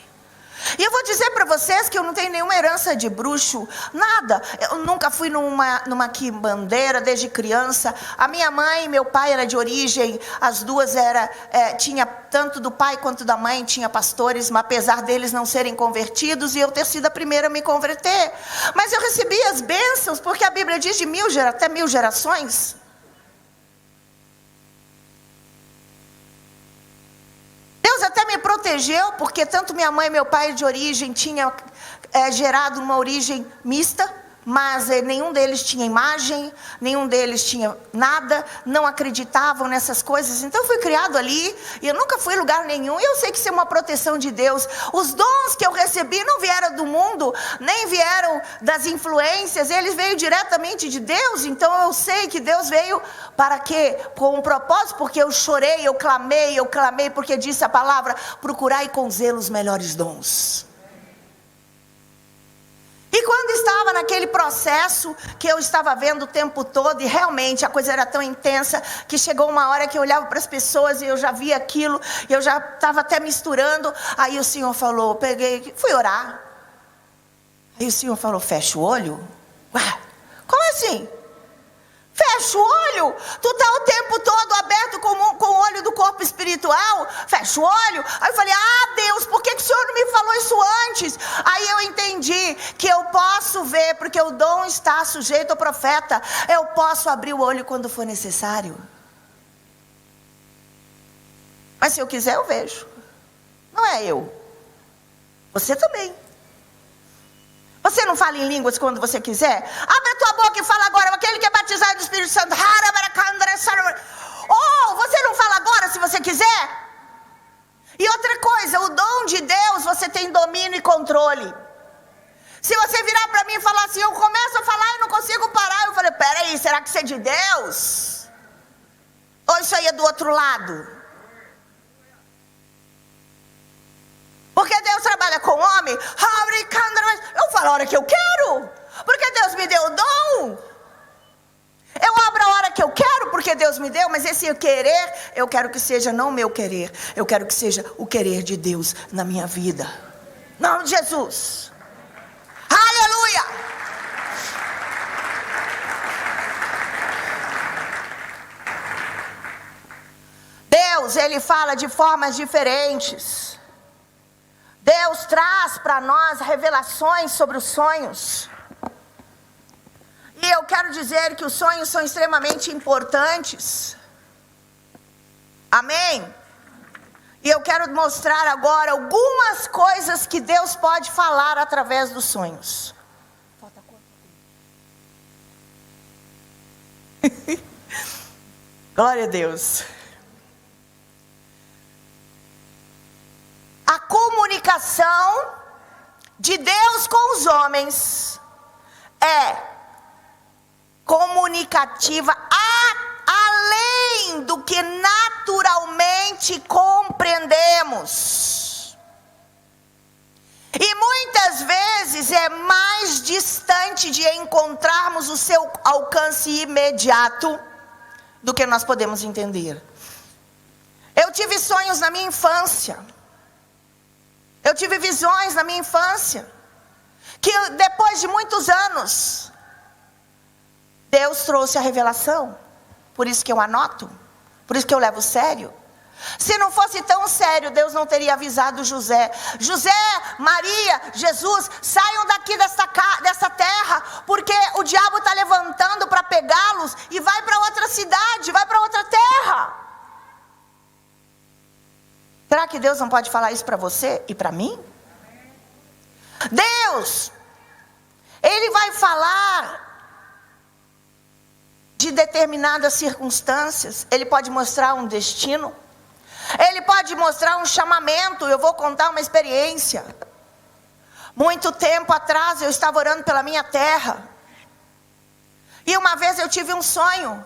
E eu vou dizer para vocês que eu não tenho nenhuma herança de bruxo, nada. Eu nunca fui numa quimbandeira desde criança. A minha mãe e meu pai eram de origem, as duas tinha tanto do pai quanto da mãe, tinha pastores, mas apesar deles não serem convertidos e eu ter sido a primeira a me converter. Mas eu recebi as bênçãos, porque a Bíblia diz de até 1000 gerações. Deus até me protegeu, porque tanto minha mãe e meu pai de origem tinham gerado uma origem mista, mas nenhum deles tinha imagem, nenhum deles tinha nada, não acreditavam nessas coisas. Então eu fui criado ali, e eu nunca fui em lugar nenhum, e eu sei que isso é uma proteção de Deus. Os dons que eu recebi não vieram do mundo, nem vieram das influências, eles veio diretamente de Deus. Então eu sei que Deus veio para quê? Com um propósito, porque eu chorei, eu clamei, porque disse a palavra, procurai com zelo os melhores dons. E quando estava naquele processo que eu estava vendo o tempo todo, e realmente a coisa era tão intensa, que chegou uma hora que eu olhava para as pessoas e eu já via aquilo, e eu já estava até misturando. Aí o Senhor falou, fui orar. Aí o Senhor falou, fecha o olho. Ué, como assim? Fecha o olho, tu está o tempo todo aberto com o olho do corpo espiritual, fecha o olho. Aí eu falei, Deus, por que o Senhor não me falou isso antes? Aí eu entendi que eu posso ver, porque o dom está sujeito ao profeta, eu posso abrir o olho quando for necessário. Mas se eu quiser eu vejo, não é eu, você também. Você não fala em línguas quando você quiser? Abre a tua boca e fala agora. Aquele que é batizado do Espírito Santo. Oh, você não fala agora se você quiser? E outra coisa, o dom de Deus, você tem domínio e controle. Se você virar para mim e falar assim, eu começo a falar e não consigo parar. Eu falei, peraí, será que isso é de Deus? Ou isso aí é do outro lado? Porque Deus trabalha com homem. Eu falo a hora que eu quero, porque Deus me deu o dom. Eu abro a hora que eu quero, porque Deus me deu. Mas esse querer, eu quero que seja não o meu querer, eu quero que seja o querer de Deus na minha vida. Em nome de Jesus. Aleluia. Deus, Ele fala de formas diferentes. Deus traz para nós revelações sobre os sonhos. E eu quero dizer que os sonhos são extremamente importantes. Amém? E eu quero mostrar agora algumas coisas que Deus pode falar através dos sonhos. Glória a Deus. A comunicação de Deus com os homens é comunicativa além do que naturalmente compreendemos. E muitas muitas vezes é mais distante de encontrarmos o seu alcance imediato do que nós podemos entender. Eu tive sonhos na minha infância. Eu tive visões na minha infância. Que depois de muitos anos, Deus trouxe a revelação. Por isso que eu anoto. Por isso que eu levo sério. Se não fosse tão sério, Deus não teria avisado José. José, Maria, Jesus, saiam daqui dessa terra, porque o diabo está levantando para pegá-los e vai para outra cidade, vai para outra terra. Será que Deus não pode falar isso para você e para mim? Deus, Ele vai falar de determinadas circunstâncias. Ele pode mostrar um destino. Ele pode mostrar um chamamento. Eu vou contar uma experiência. Muito tempo atrás eu estava orando pela minha terra. E uma vez eu tive um sonho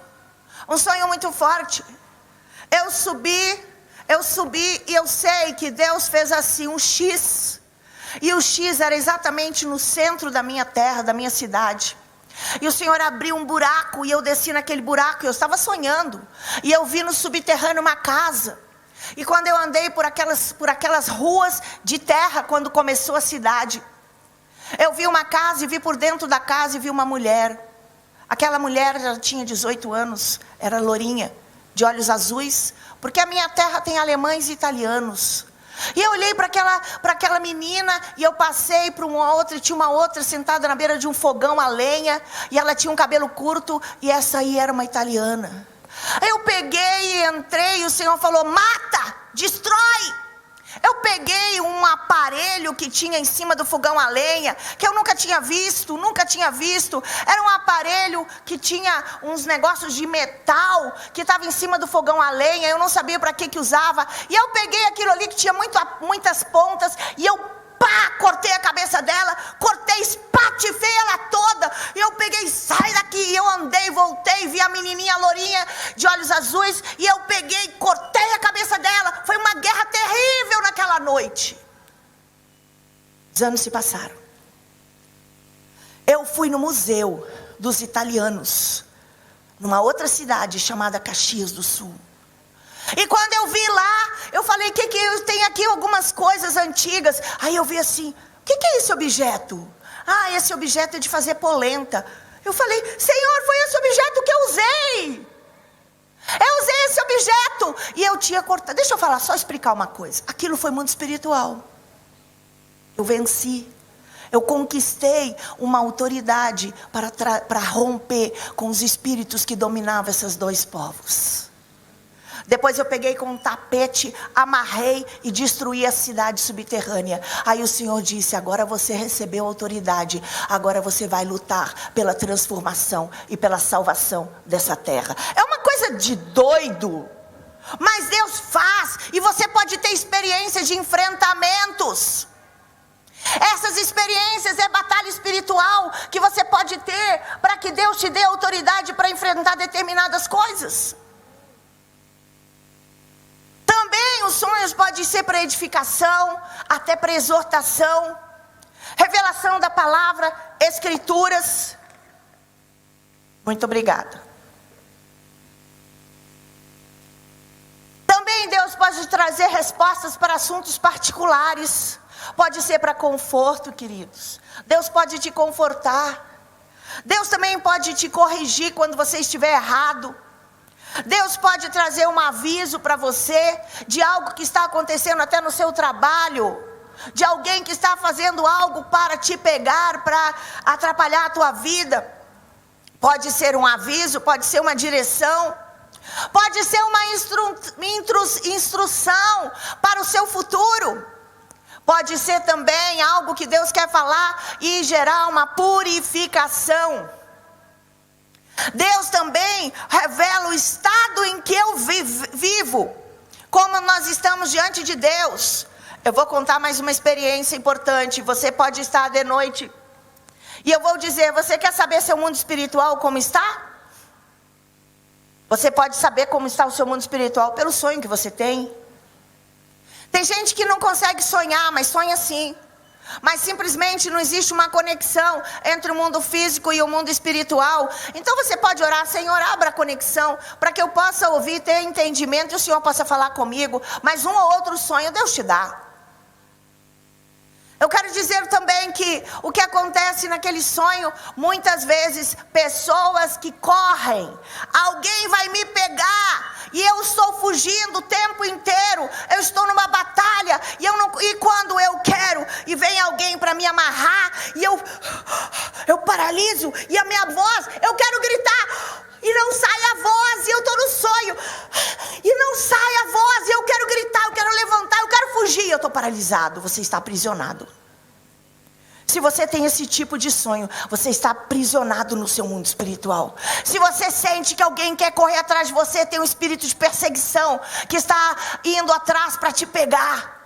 muito forte. Eu subi e eu sei que Deus fez assim um X. E o X era exatamente no centro da minha terra, da minha cidade. E o Senhor abriu um buraco e eu desci naquele buraco. Eu estava sonhando. E eu vi no subterrâneo uma casa. E quando eu andei por aquelas ruas de terra, quando começou a cidade, eu vi uma casa e vi por dentro da casa e vi uma mulher. Aquela mulher já tinha 18 anos, era lourinha, de olhos azuis, porque a minha terra tem alemães e italianos. E eu olhei para aquela menina e eu passei para uma outra, e tinha uma outra sentada na beira de um fogão a lenha, e ela tinha um cabelo curto, e essa aí era uma italiana. Eu peguei e entrei e o Senhor falou: mata, destrói. Eu peguei um aparelho que tinha em cima do fogão a lenha, que eu nunca tinha visto. Era um aparelho que tinha uns negócios de metal, que estava em cima do fogão a lenha, eu não sabia para que usava. E eu peguei aquilo ali que tinha muitas pontas, e eu cortei a cabeça dela, espatifei ela toda. E eu peguei, sai daqui. E eu andei, voltei, vi a menininha lourinha de olhos azuis, e eu peguei, cortei a cabeça dela. Foi uma guerra terrível naquela noite. Os anos se passaram. Eu fui no museu dos italianos, numa outra cidade chamada Caxias do Sul. E quando eu vi lá, eu falei: que tem aqui algumas coisas antigas. Aí eu vi assim: o que é esse objeto? Ah, esse objeto é de fazer polenta. Eu falei: Senhor, foi esse objeto que eu usei. Eu usei esse objeto. E eu tinha cortado. Deixa eu falar, só explicar uma coisa. Aquilo foi muito espiritual. Eu venci. Eu conquistei uma autoridade para romper com os espíritos que dominavam esses dois povos. Depois eu peguei com um tapete, amarrei e destruí a cidade subterrânea. Aí o Senhor disse: agora você recebeu autoridade, agora você vai lutar pela transformação e pela salvação dessa terra. É uma coisa de doido, mas Deus faz. E você pode ter experiências de enfrentamentos. Essas experiências é batalha espiritual que você pode ter, para que Deus te dê autoridade para enfrentar determinadas coisas. Também os sonhos podem ser para edificação, até para exortação, revelação da palavra, escrituras. Muito obrigada. Também Deus pode trazer respostas para assuntos particulares. Pode ser para conforto, queridos. Deus pode te confortar. Deus também pode te corrigir quando você estiver errado. Deus pode trazer um aviso para você de algo que está acontecendo até no seu trabalho, de alguém que está fazendo algo para te pegar, para atrapalhar a tua vida. Pode ser um aviso, pode ser uma direção, pode ser uma instrução para o seu futuro. Pode ser também algo que Deus quer falar e gerar uma purificação. Deus também revela o estado em que eu vivo, como nós estamos diante de Deus. Eu vou contar mais uma experiência importante. Você pode estar de noite e eu vou dizer: você quer saber seu mundo espiritual como está? Você pode saber como está o seu mundo espiritual pelo sonho que você tem. Tem gente que não consegue sonhar, mas sonha sim. mas simplesmente não existe uma conexão entre o mundo físico e o mundo espiritual. Então você pode orar: Senhor, abra a conexão para que eu possa ouvir, ter entendimento e o Senhor possa falar comigo. Mas um ou outro sonho Deus te dá. Eu quero dizer também que o que acontece naquele sonho, muitas vezes, pessoas que correm, alguém vai me pegar, e eu estou fugindo o tempo inteiro, eu estou numa batalha, e quando eu quero, e vem alguém para me amarrar, e eu paraliso, e a minha voz, eu quero gritar, e não sai a voz, e eu estou no sonho, e não sai a voz, e eu quero gritar, eu quero levantar, eu quero fugir, eu estou paralisado. Você está aprisionado. Se você tem esse tipo de sonho, você está aprisionado no seu mundo espiritual. Se você sente que alguém quer correr atrás de você, tem um espírito de perseguição que está indo atrás para te pegar.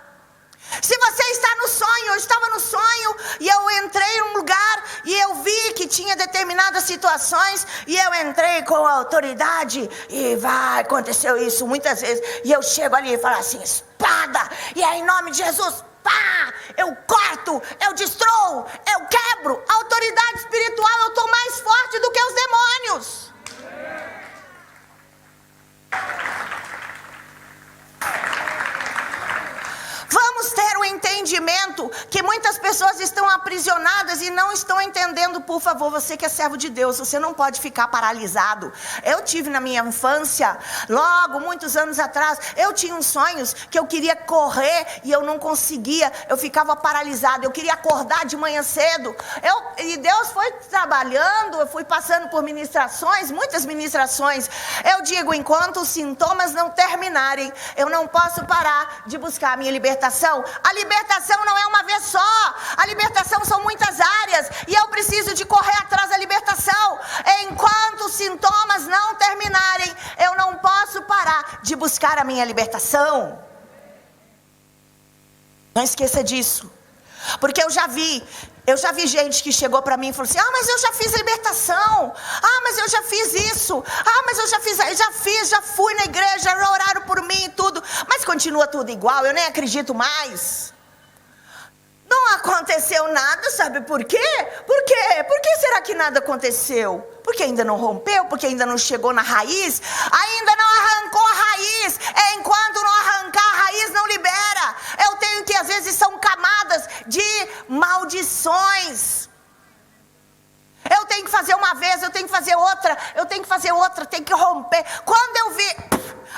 Se você está no sonho, eu estava no sonho e eu entrei num lugar e eu vi que tinha determinadas situações e eu entrei com autoridade e aconteceu isso muitas vezes. E eu chego ali e falo assim: espada, e aí em nome de Jesus, pá, eu corto, eu destruo, eu quebro. A autoridade espiritual, eu estou mais forte do que os demônios. Vamos ter um entendimento que muitas pessoas estão aprisionadas e não estão entendendo. Por favor, você que é servo de Deus, você não pode ficar paralisado. Eu tive na minha infância, logo, muitos anos atrás, eu tinha uns sonhos que eu queria correr e eu não conseguia, eu ficava paralisado, eu queria acordar de manhã cedo. E Deus foi trabalhando, eu fui passando por ministrações, muitas ministrações. Eu digo, enquanto os sintomas não terminarem, eu não posso parar de buscar a minha libertação. A libertação não é uma vez só, a libertação são muitas áreas, e eu preciso de correr atrás da libertação. Enquanto os sintomas não terminarem, eu não posso parar de buscar a minha libertação. Não esqueça disso, porque eu já vi gente que chegou para mim e falou assim: ah, mas eu já fiz libertação, ah, mas eu já fiz isso, ah, mas eu já fui na igreja, já oraram por mim e tudo, mas continua tudo igual, eu nem acredito mais. Não aconteceu nada, sabe por quê? Por quê? Por que será que nada aconteceu? Porque ainda não rompeu, porque ainda não chegou na raiz, ainda não arrancou a raiz. Enquanto não arrancar a raiz, não libera. Eu tenho que, às vezes, são camadas de maldições. Eu tenho que fazer uma vez, eu tenho que fazer outra, tenho que romper. Quando eu vi,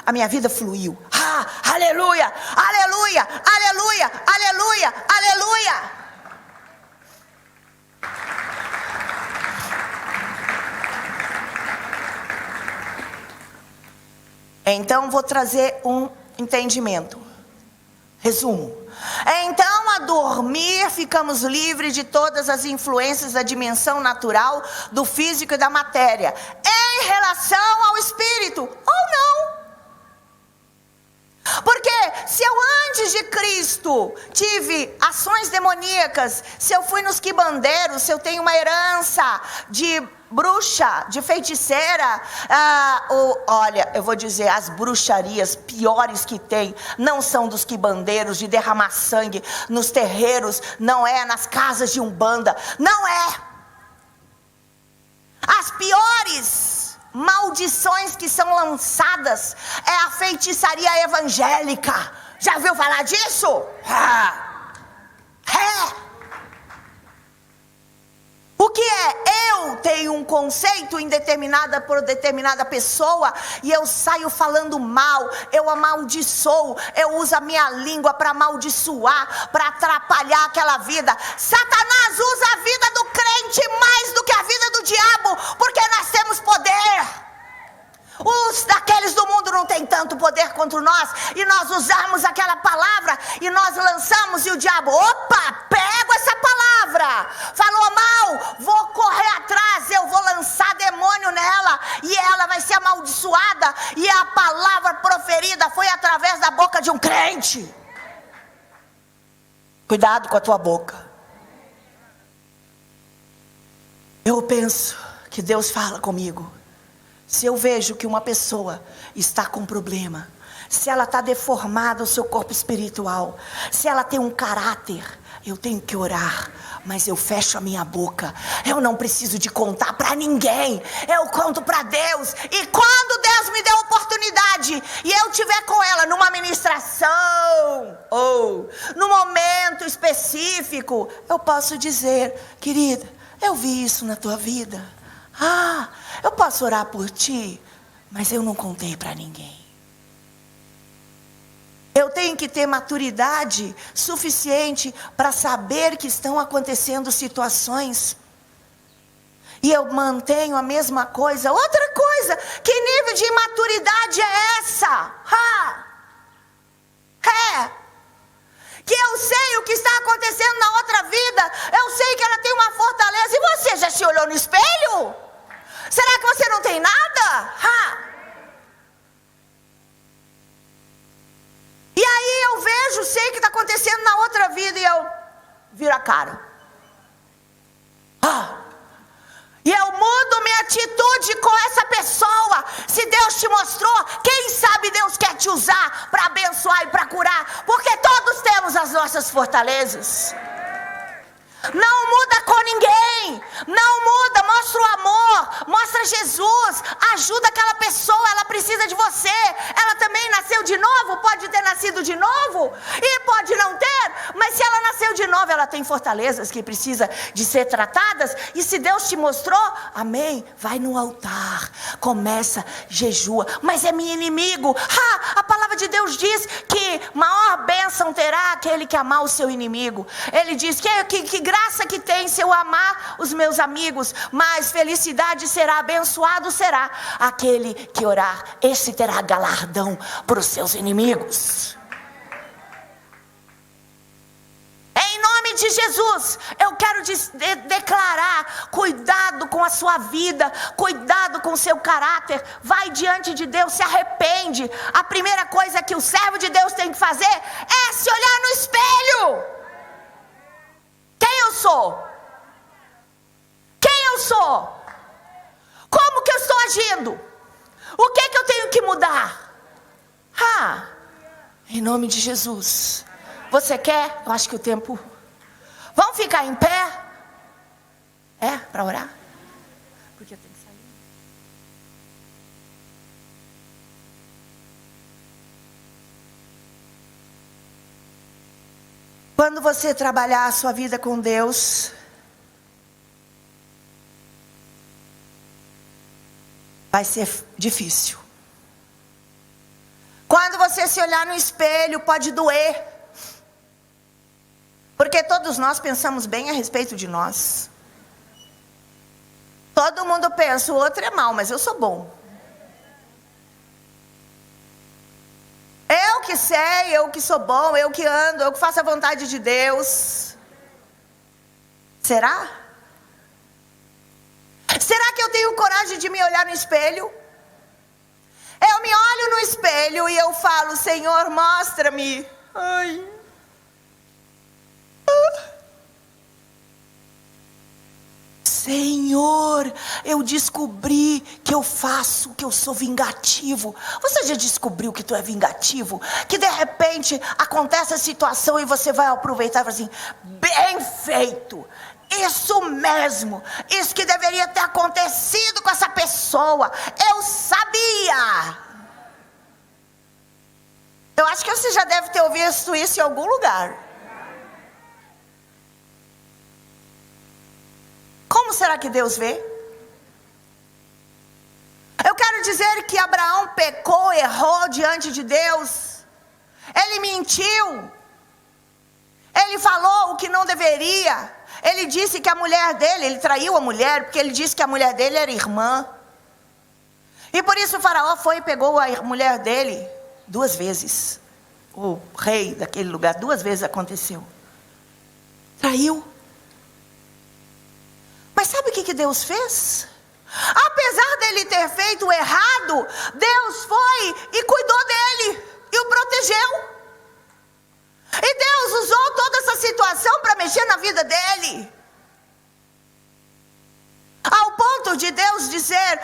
a minha vida fluiu. Ah, aleluia, aleluia, aleluia, aleluia, aleluia. Então vou trazer um entendimento. Resumo. Então, a dormir, ficamos livres de todas as influências da dimensão natural, do físico e da matéria, em relação ao espírito, ou não. Porque se eu antes de Cristo tive ações demoníacas, se eu fui nos quibandeiros, se eu tenho uma herança de bruxa, de feiticeira, olha, eu vou dizer, as bruxarias piores que tem, não são dos quibandeiros, de derramar sangue nos terreiros, não é nas casas de umbanda, não é. As piores maldições que são lançadas é a feitiçaria evangélica. Já ouviu falar disso? O que é? Eu tenho um conceito por determinada pessoa e eu saio falando mal, eu amaldiçoo, eu uso a minha língua para amaldiçoar, para atrapalhar aquela vida. Satanás usa a vida do crente mais do que a vida do diabo, porque nós temos poder. Os daqueles do mundo não têm tanto poder contra nós, e nós usamos aquela palavra e nós lançamos, e o diabo, opa, pego essa palavra, falou mal, vou correr atrás, eu vou lançar demônio nela, e ela vai ser amaldiçoada, e a palavra proferida foi através da boca de um crente. Cuidado com a tua boca. Eu penso que Deus fala comigo. Se eu vejo que uma pessoa está com problema, se ela está deformada, o seu corpo espiritual, se ela tem um caráter, eu tenho que orar, mas eu fecho a minha boca. Eu não preciso de contar para ninguém, eu conto para Deus. E quando Deus me der a oportunidade e eu estiver com ela numa ministração ou num momento específico, eu posso dizer: querida, eu vi isso na tua vida. Eu posso orar por ti, mas eu não contei para ninguém. Eu tenho que ter maturidade suficiente para saber que estão acontecendo situações. E eu mantenho a mesma coisa. Outra coisa, que nível de imaturidade é essa? Que eu sei o que está acontecendo na outra vida. Eu sei que ela tem uma fortaleza. E você já se olhou no espelho? Será que você não tem nada? E aí eu vejo, sei o que está acontecendo na outra vida e eu viro a cara. E eu mudo minha atitude com essa pessoa. Se Deus te mostrou, quem sabe Deus quer te usar para abençoar e para curar. Porque todos temos as nossas fortalezas. Não muda com ninguém, não muda, mostra o amor, mostra Jesus, ajuda aquela pessoa, ela precisa de você. Ela também nasceu de novo, pode ter nascido de novo e pode não ter, mas se ela nasceu de novo, ela tem fortalezas que precisa de ser tratadas. E se Deus te mostrou, amém, vai no altar, começa, jejua. Mas é meu inimigo. A palavra de Deus diz que maior bênção terá aquele que amar o seu inimigo. Ele diz que graça que tem se eu amar os meus amigos, mas felicidade será, abençoado será aquele que orar. Esse terá galardão para os seus inimigos. Em nome de Jesus, eu quero declarar: cuidado com a sua vida, cuidado com o seu caráter. Vai diante de Deus, se arrepende. A primeira coisa que o servo de Deus tem que fazer é se olhar no espelho. Quem eu sou? Quem eu sou? Como que eu estou agindo? O que eu tenho que mudar? Em nome de Jesus. Você quer? Eu acho que o tempo... Vamos ficar em pé? Para orar? Porque eu tenho que sair. Quando você trabalhar a sua vida com Deus, vai ser difícil. Quando você se olhar no espelho, pode doer. Porque todos nós pensamos bem a respeito de nós. Todo mundo pensa, o outro é mau, mas eu sou bom. Eu que sei, eu que sou bom, eu que ando, eu que faço a vontade de Deus. Será? Será que eu tenho coragem de me olhar no espelho? Eu me olho no espelho e eu falo: Senhor, mostra-me. Senhor, eu descobri que eu faço, que eu sou vingativo. Você já descobriu que tu é vingativo? Que de repente acontece a situação e você vai aproveitar e fala assim: bem feito, isso mesmo, isso que deveria ter acontecido com essa pessoa, eu sabia. Eu acho que você já deve ter ouvido isso em algum lugar. Como será que Deus vê? Eu quero dizer que Abraão pecou, errou diante de Deus. Ele mentiu. Ele falou o que não deveria. Ele disse que a mulher dele, ele traiu a mulher, porque ele disse que a mulher dele era irmã. E por isso o faraó foi e pegou a mulher dele 2 vezes. O rei daquele lugar, 2 vezes aconteceu. Traiu. Mas sabe o que Deus fez? Apesar dele ter feito o errado, Deus foi e cuidou dele e o protegeu. E Deus usou toda essa situação para mexer na vida dele. Ao ponto de Deus dizer: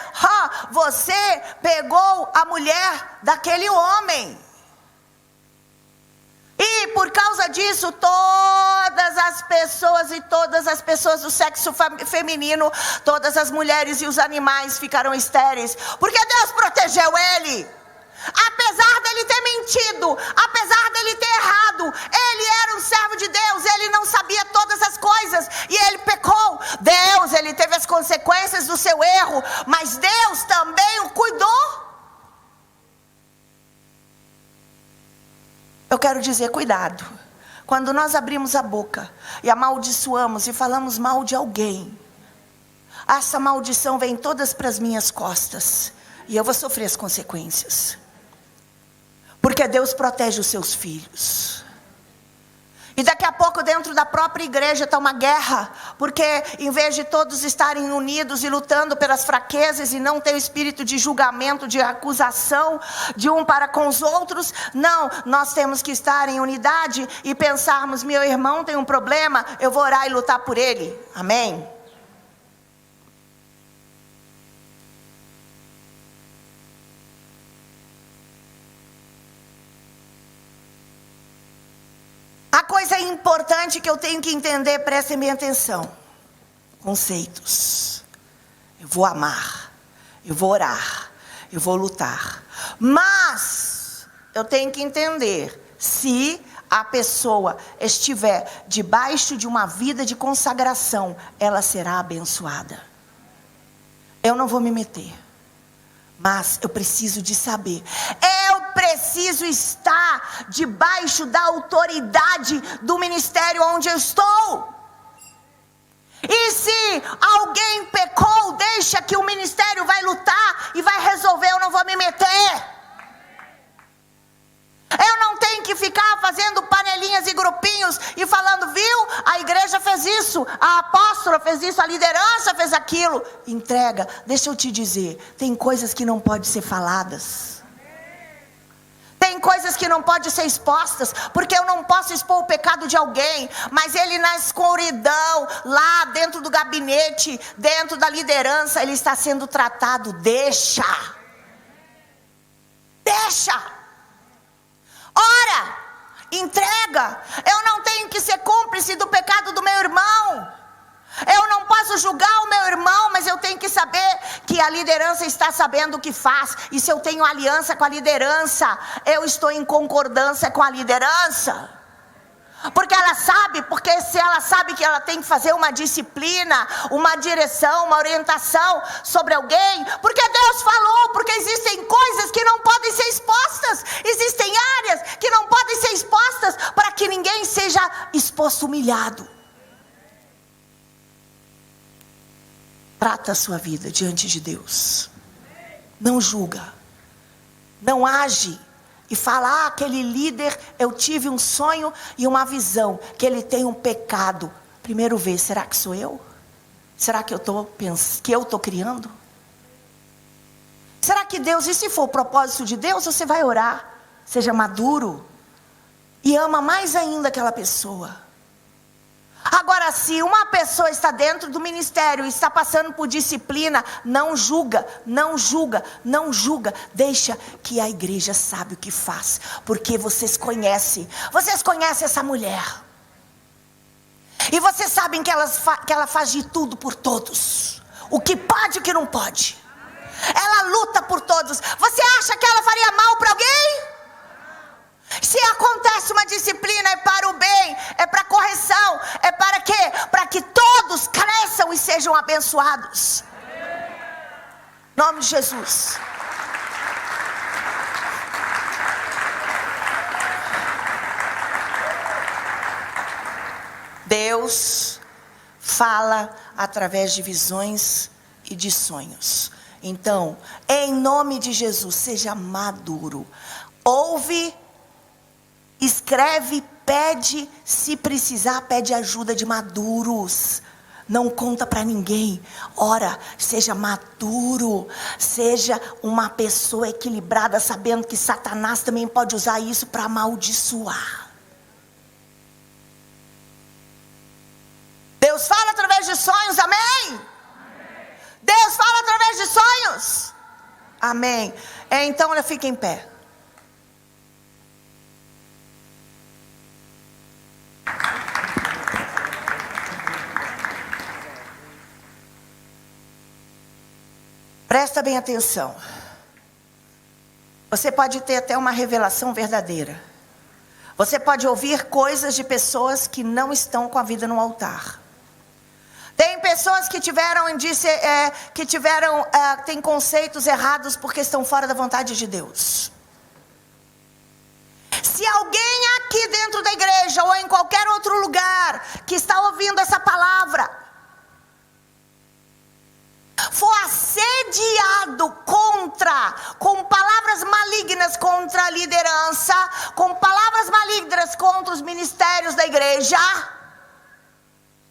você pegou a mulher daquele homem. conta disso, todas as pessoas e todas as pessoas do sexo feminino, todas as mulheres e os animais ficaram estéreis, porque Deus protegeu ele. Apesar dele ter mentido, apesar dele ter errado, ele era um servo de Deus, ele não sabia todas as coisas e ele pecou. Deus, ele teve as consequências do seu erro, mas Deus também o cuidou. Eu quero dizer, cuidado, quando nós abrimos a boca e amaldiçoamos e falamos mal de alguém, essa maldição vem todas para as minhas costas e eu vou sofrer as consequências. Porque Deus protege os seus filhos. E daqui a pouco dentro da própria igreja está uma guerra. Porque em vez de todos estarem unidos e lutando pelas fraquezas e não ter o espírito de julgamento, de acusação de um para com os outros. Não, nós temos que estar em unidade e pensarmos, meu irmão tem um problema, eu vou orar e lutar por ele. Amém? A coisa importante que eu tenho que entender, prestem bem atenção. Conceitos. Eu vou amar, eu vou orar, eu vou lutar. Mas eu tenho que entender, se a pessoa estiver debaixo de uma vida de consagração, ela será abençoada. Eu não vou me meter. Mas eu preciso de saber. Eu preciso estar debaixo da autoridade do ministério onde eu estou. E se alguém pecou, deixa que o ministério vai lutar e vai resolver, eu não vou me meter. Eu não tenho que ficar fazendo panelinhas e grupinhos e falando, viu? A igreja fez isso, a apóstola fez isso, a liderança fez aquilo. Entrega, deixa eu te dizer, tem coisas que não podem ser faladas. Tem coisas que não podem ser expostas, porque eu não posso expor o pecado de alguém, mas ele na escuridão, lá dentro do gabinete, dentro da liderança, ele está sendo tratado. Deixa. Ora, entrega. Eu não tenho que ser cúmplice do pecado do meu irmão. Eu não posso julgar o meu irmão, mas eu tenho que saber que a liderança está sabendo o que faz. E se eu tenho aliança com a liderança, eu estou em concordância com a liderança. Porque ela sabe, porque se ela sabe que ela tem que fazer uma disciplina, uma direção, uma orientação sobre alguém, porque Deus falou, porque existem coisas que não podem ser expostas, existem áreas que não podem ser expostas, para que ninguém seja exposto humilhado. Trata a sua vida diante de Deus, não julga, não age e fala, aquele líder, eu tive um sonho e uma visão, que ele tem um pecado. Primeiro vê, será que sou eu? Será que eu estou criando? Será que Deus, e se for o propósito de Deus, você vai orar, seja maduro, e ama mais ainda aquela pessoa. Agora, se uma pessoa está dentro do ministério e está passando por disciplina, não julga, deixa que a igreja sabe o que faz, porque vocês conhecem essa mulher, e vocês sabem que ela faz de tudo por todos, o que pode e o que não pode, ela luta por todos. Você acha que ela faria mal para alguém? Se acontece uma disciplina, é para o bem, é para correção, é para quê? Para que todos cresçam e sejam abençoados. Em nome de Jesus. Deus fala através de visões e de sonhos. Então, em nome de Jesus, seja maduro. Ouve, escreve, pede, se precisar, pede ajuda de maduros. Não conta para ninguém. Ora, seja maduro, seja uma pessoa equilibrada, sabendo que Satanás também pode usar isso para amaldiçoar. Deus fala através de sonhos, amém? Deus fala através de sonhos, amém? Então, olha, fica em pé. Presta bem atenção. Você pode ter até uma revelação verdadeira. Você pode ouvir coisas de pessoas que não estão com a vida no altar. Tem pessoas que têm conceitos errados porque estão fora da vontade de Deus. Se alguém aqui dentro da igreja ou em qualquer outro lugar que está ouvindo essa palavra for assediado com palavras malignas contra a liderança, com palavras malignas contra os ministérios da igreja,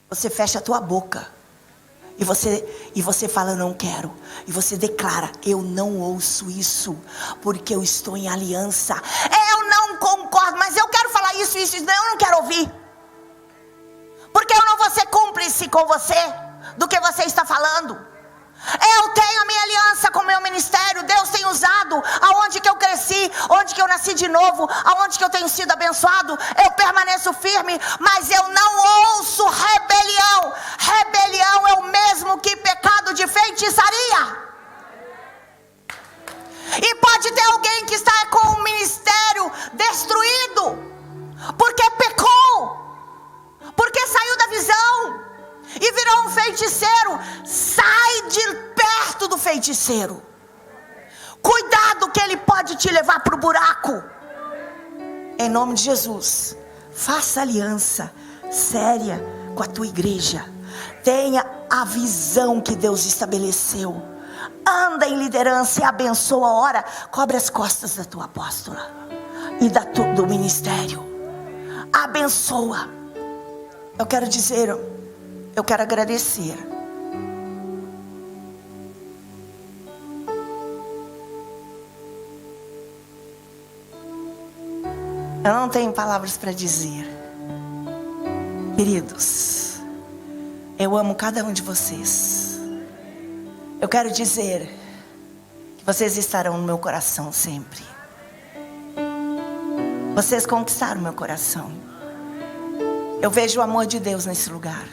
você fecha a tua boca e você fala: não quero. E você declara: eu não ouço isso, porque eu estou em aliança. Eu não concordo, mas eu quero falar isso, não, eu não quero ouvir, porque eu não vou ser cúmplice com você do que você está falando. Eu tenho a minha aliança com o meu ministério. Deus tem usado aonde que eu cresci, onde que eu nasci de novo, aonde que eu tenho sido abençoado. Eu permaneço firme, mas eu não ouço rebelião. Rebelião é o mesmo que pecado de feitiçaria. E pode ter alguém que está com o ministério destruído porque pecou, porque saiu da visão e virou um feiticeiro. Sai de perto do feiticeiro. Cuidado, que ele pode te levar para o buraco. Em nome de Jesus, faça aliança séria com a tua igreja. Tenha a visão que Deus estabeleceu. Anda em liderança e abençoa. Ora, cobre as costas da tua apóstola e do ministério. Abençoa. Eu quero agradecer. Eu não tenho palavras para dizer. Queridos, eu amo cada um de vocês. Eu quero dizer que vocês estarão no meu coração sempre. Vocês conquistaram meu coração. Eu vejo o amor de Deus nesse lugar.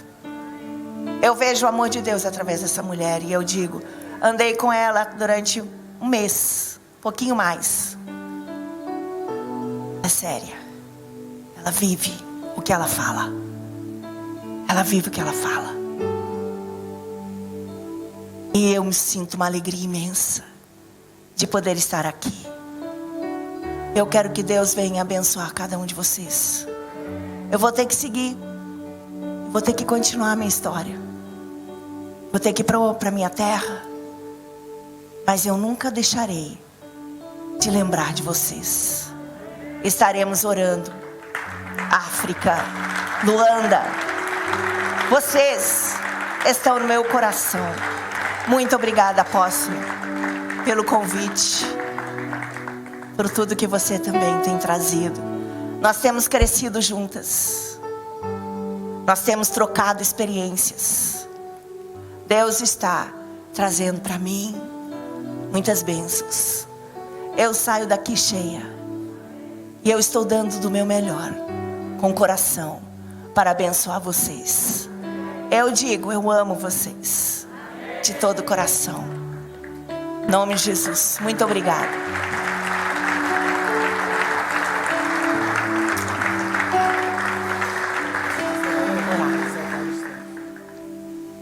Eu vejo o amor de Deus através dessa mulher. E eu digo, andei com ela durante um mês, um pouquinho mais. É séria. Ela vive o que ela fala. Ela vive o que ela fala. E eu me sinto uma alegria imensa de poder estar aqui. Eu quero que Deus venha abençoar cada um de vocês. Eu vou ter que seguir. Vou ter que continuar a minha história. Vou ter que ir para minha terra. Mas eu nunca deixarei de lembrar de vocês. Estaremos orando. África, Luanda. Vocês estão no meu coração. Muito obrigada, apóstolo, pelo convite. Por tudo que você também tem trazido. Nós temos crescido juntas. Nós temos trocado experiências. Deus está trazendo para mim muitas bênçãos. Eu saio daqui cheia. E eu estou dando do meu melhor, com coração, para abençoar vocês. Eu digo, eu amo vocês, de todo o coração. Em nome de Jesus, muito obrigada.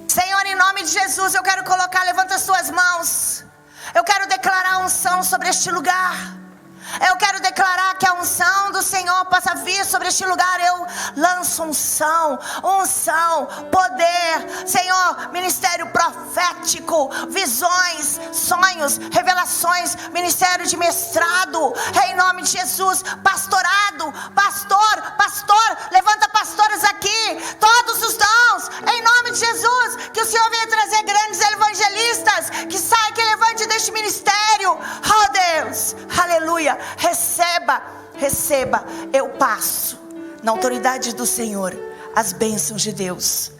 Senhor, em nome de Jesus, eu quero levanta as suas mãos. Eu quero declarar unção sobre este lugar. Eu quero declarar que a unção do Senhor possa vir sobre este lugar. Eu lanço unção, poder, Senhor, ministério profético, visões, sonhos, revelações, ministério de mestrado, em nome de Jesus, pastorado, pastor, levanta pastores aqui, todos os dons, em nome de Jesus, que o Senhor venha trazer grandes evangelistas, que levante deste ministério, oh Deus, aleluia. Receba, eu passo na autoridade do Senhor as bênçãos de Deus.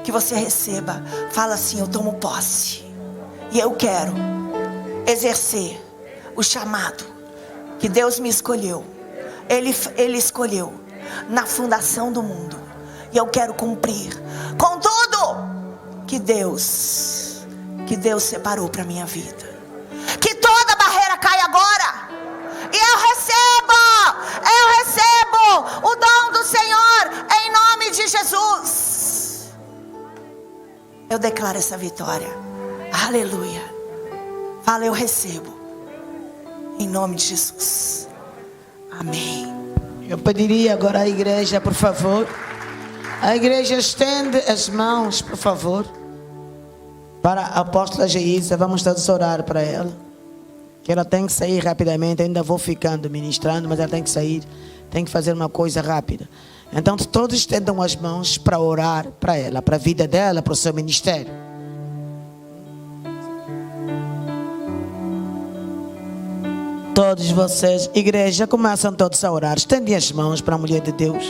Que você receba. Fala assim: eu tomo posse e eu quero exercer o chamado que Deus me escolheu. Ele escolheu na fundação do mundo, e eu quero cumprir com tudo que Deus que Deus separou para minha vida. Que toda barreira caia agora. E eu recebo o dom do Senhor em nome de Jesus. Eu declaro essa vitória. Aleluia. Fala, eu recebo. Em nome de Jesus. Amém. Eu pediria agora à igreja, por favor. A igreja estende as mãos, por favor, para a apóstola Geisa. Vamos todos orar para ela. Que ela tem que sair rapidamente. Eu ainda vou ficando ministrando, mas ela tem que sair. Tem que fazer uma coisa rápida. Então todos estendam as mãos para orar para ela, para a vida dela, para o seu ministério. Todos vocês, igreja, começam todos a orar. Estendem as mãos para a mulher de Deus.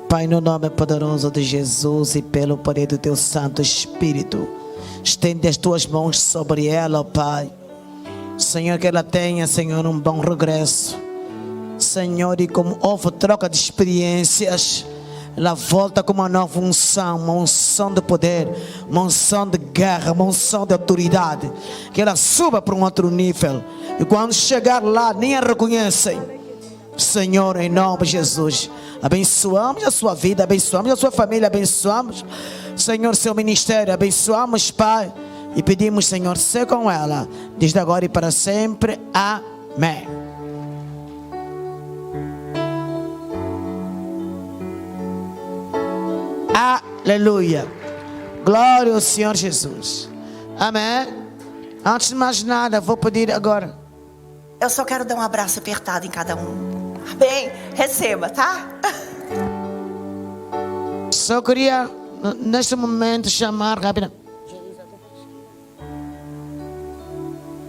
Pai, no nome poderoso de Jesus e pelo poder do teu Santo Espírito, estende as tuas mãos sobre ela, ó Pai. Senhor, que ela tenha, Senhor, um bom regresso. Senhor, e como houve troca de experiências, ela volta com uma nova unção, uma unção de poder, uma unção de guerra, uma unção de autoridade. Que ela suba para um outro nível. E quando chegar lá, nem a reconhecem. Senhor, em nome de Jesus, abençoamos a sua vida, abençoamos a sua família, abençoamos, Senhor, seu ministério, abençoamos, Pai, e pedimos, Senhor, ser com ela, desde agora e para sempre. Amém. Aleluia. Glória ao Senhor Jesus. Amém. Antes de mais nada, vou pedir agora. Eu só quero dar um abraço apertado em cada um. Amém? Receba, tá? Só queria, neste momento, chamar rapidamente.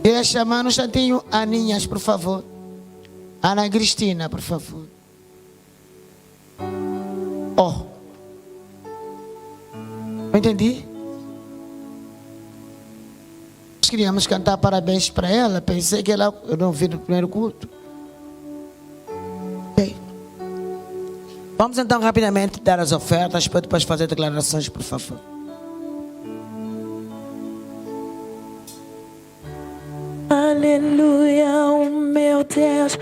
Queria chamar no chatinho Aninhas, por favor. Ana Cristina, por favor. Oh. Entendi? Nós queríamos cantar parabéns para ela. Pensei que ela, eu não vi no primeiro culto. Ok. Vamos então rapidamente dar as ofertas para depois fazer declarações, por favor. Aleluia, oh meu Deus,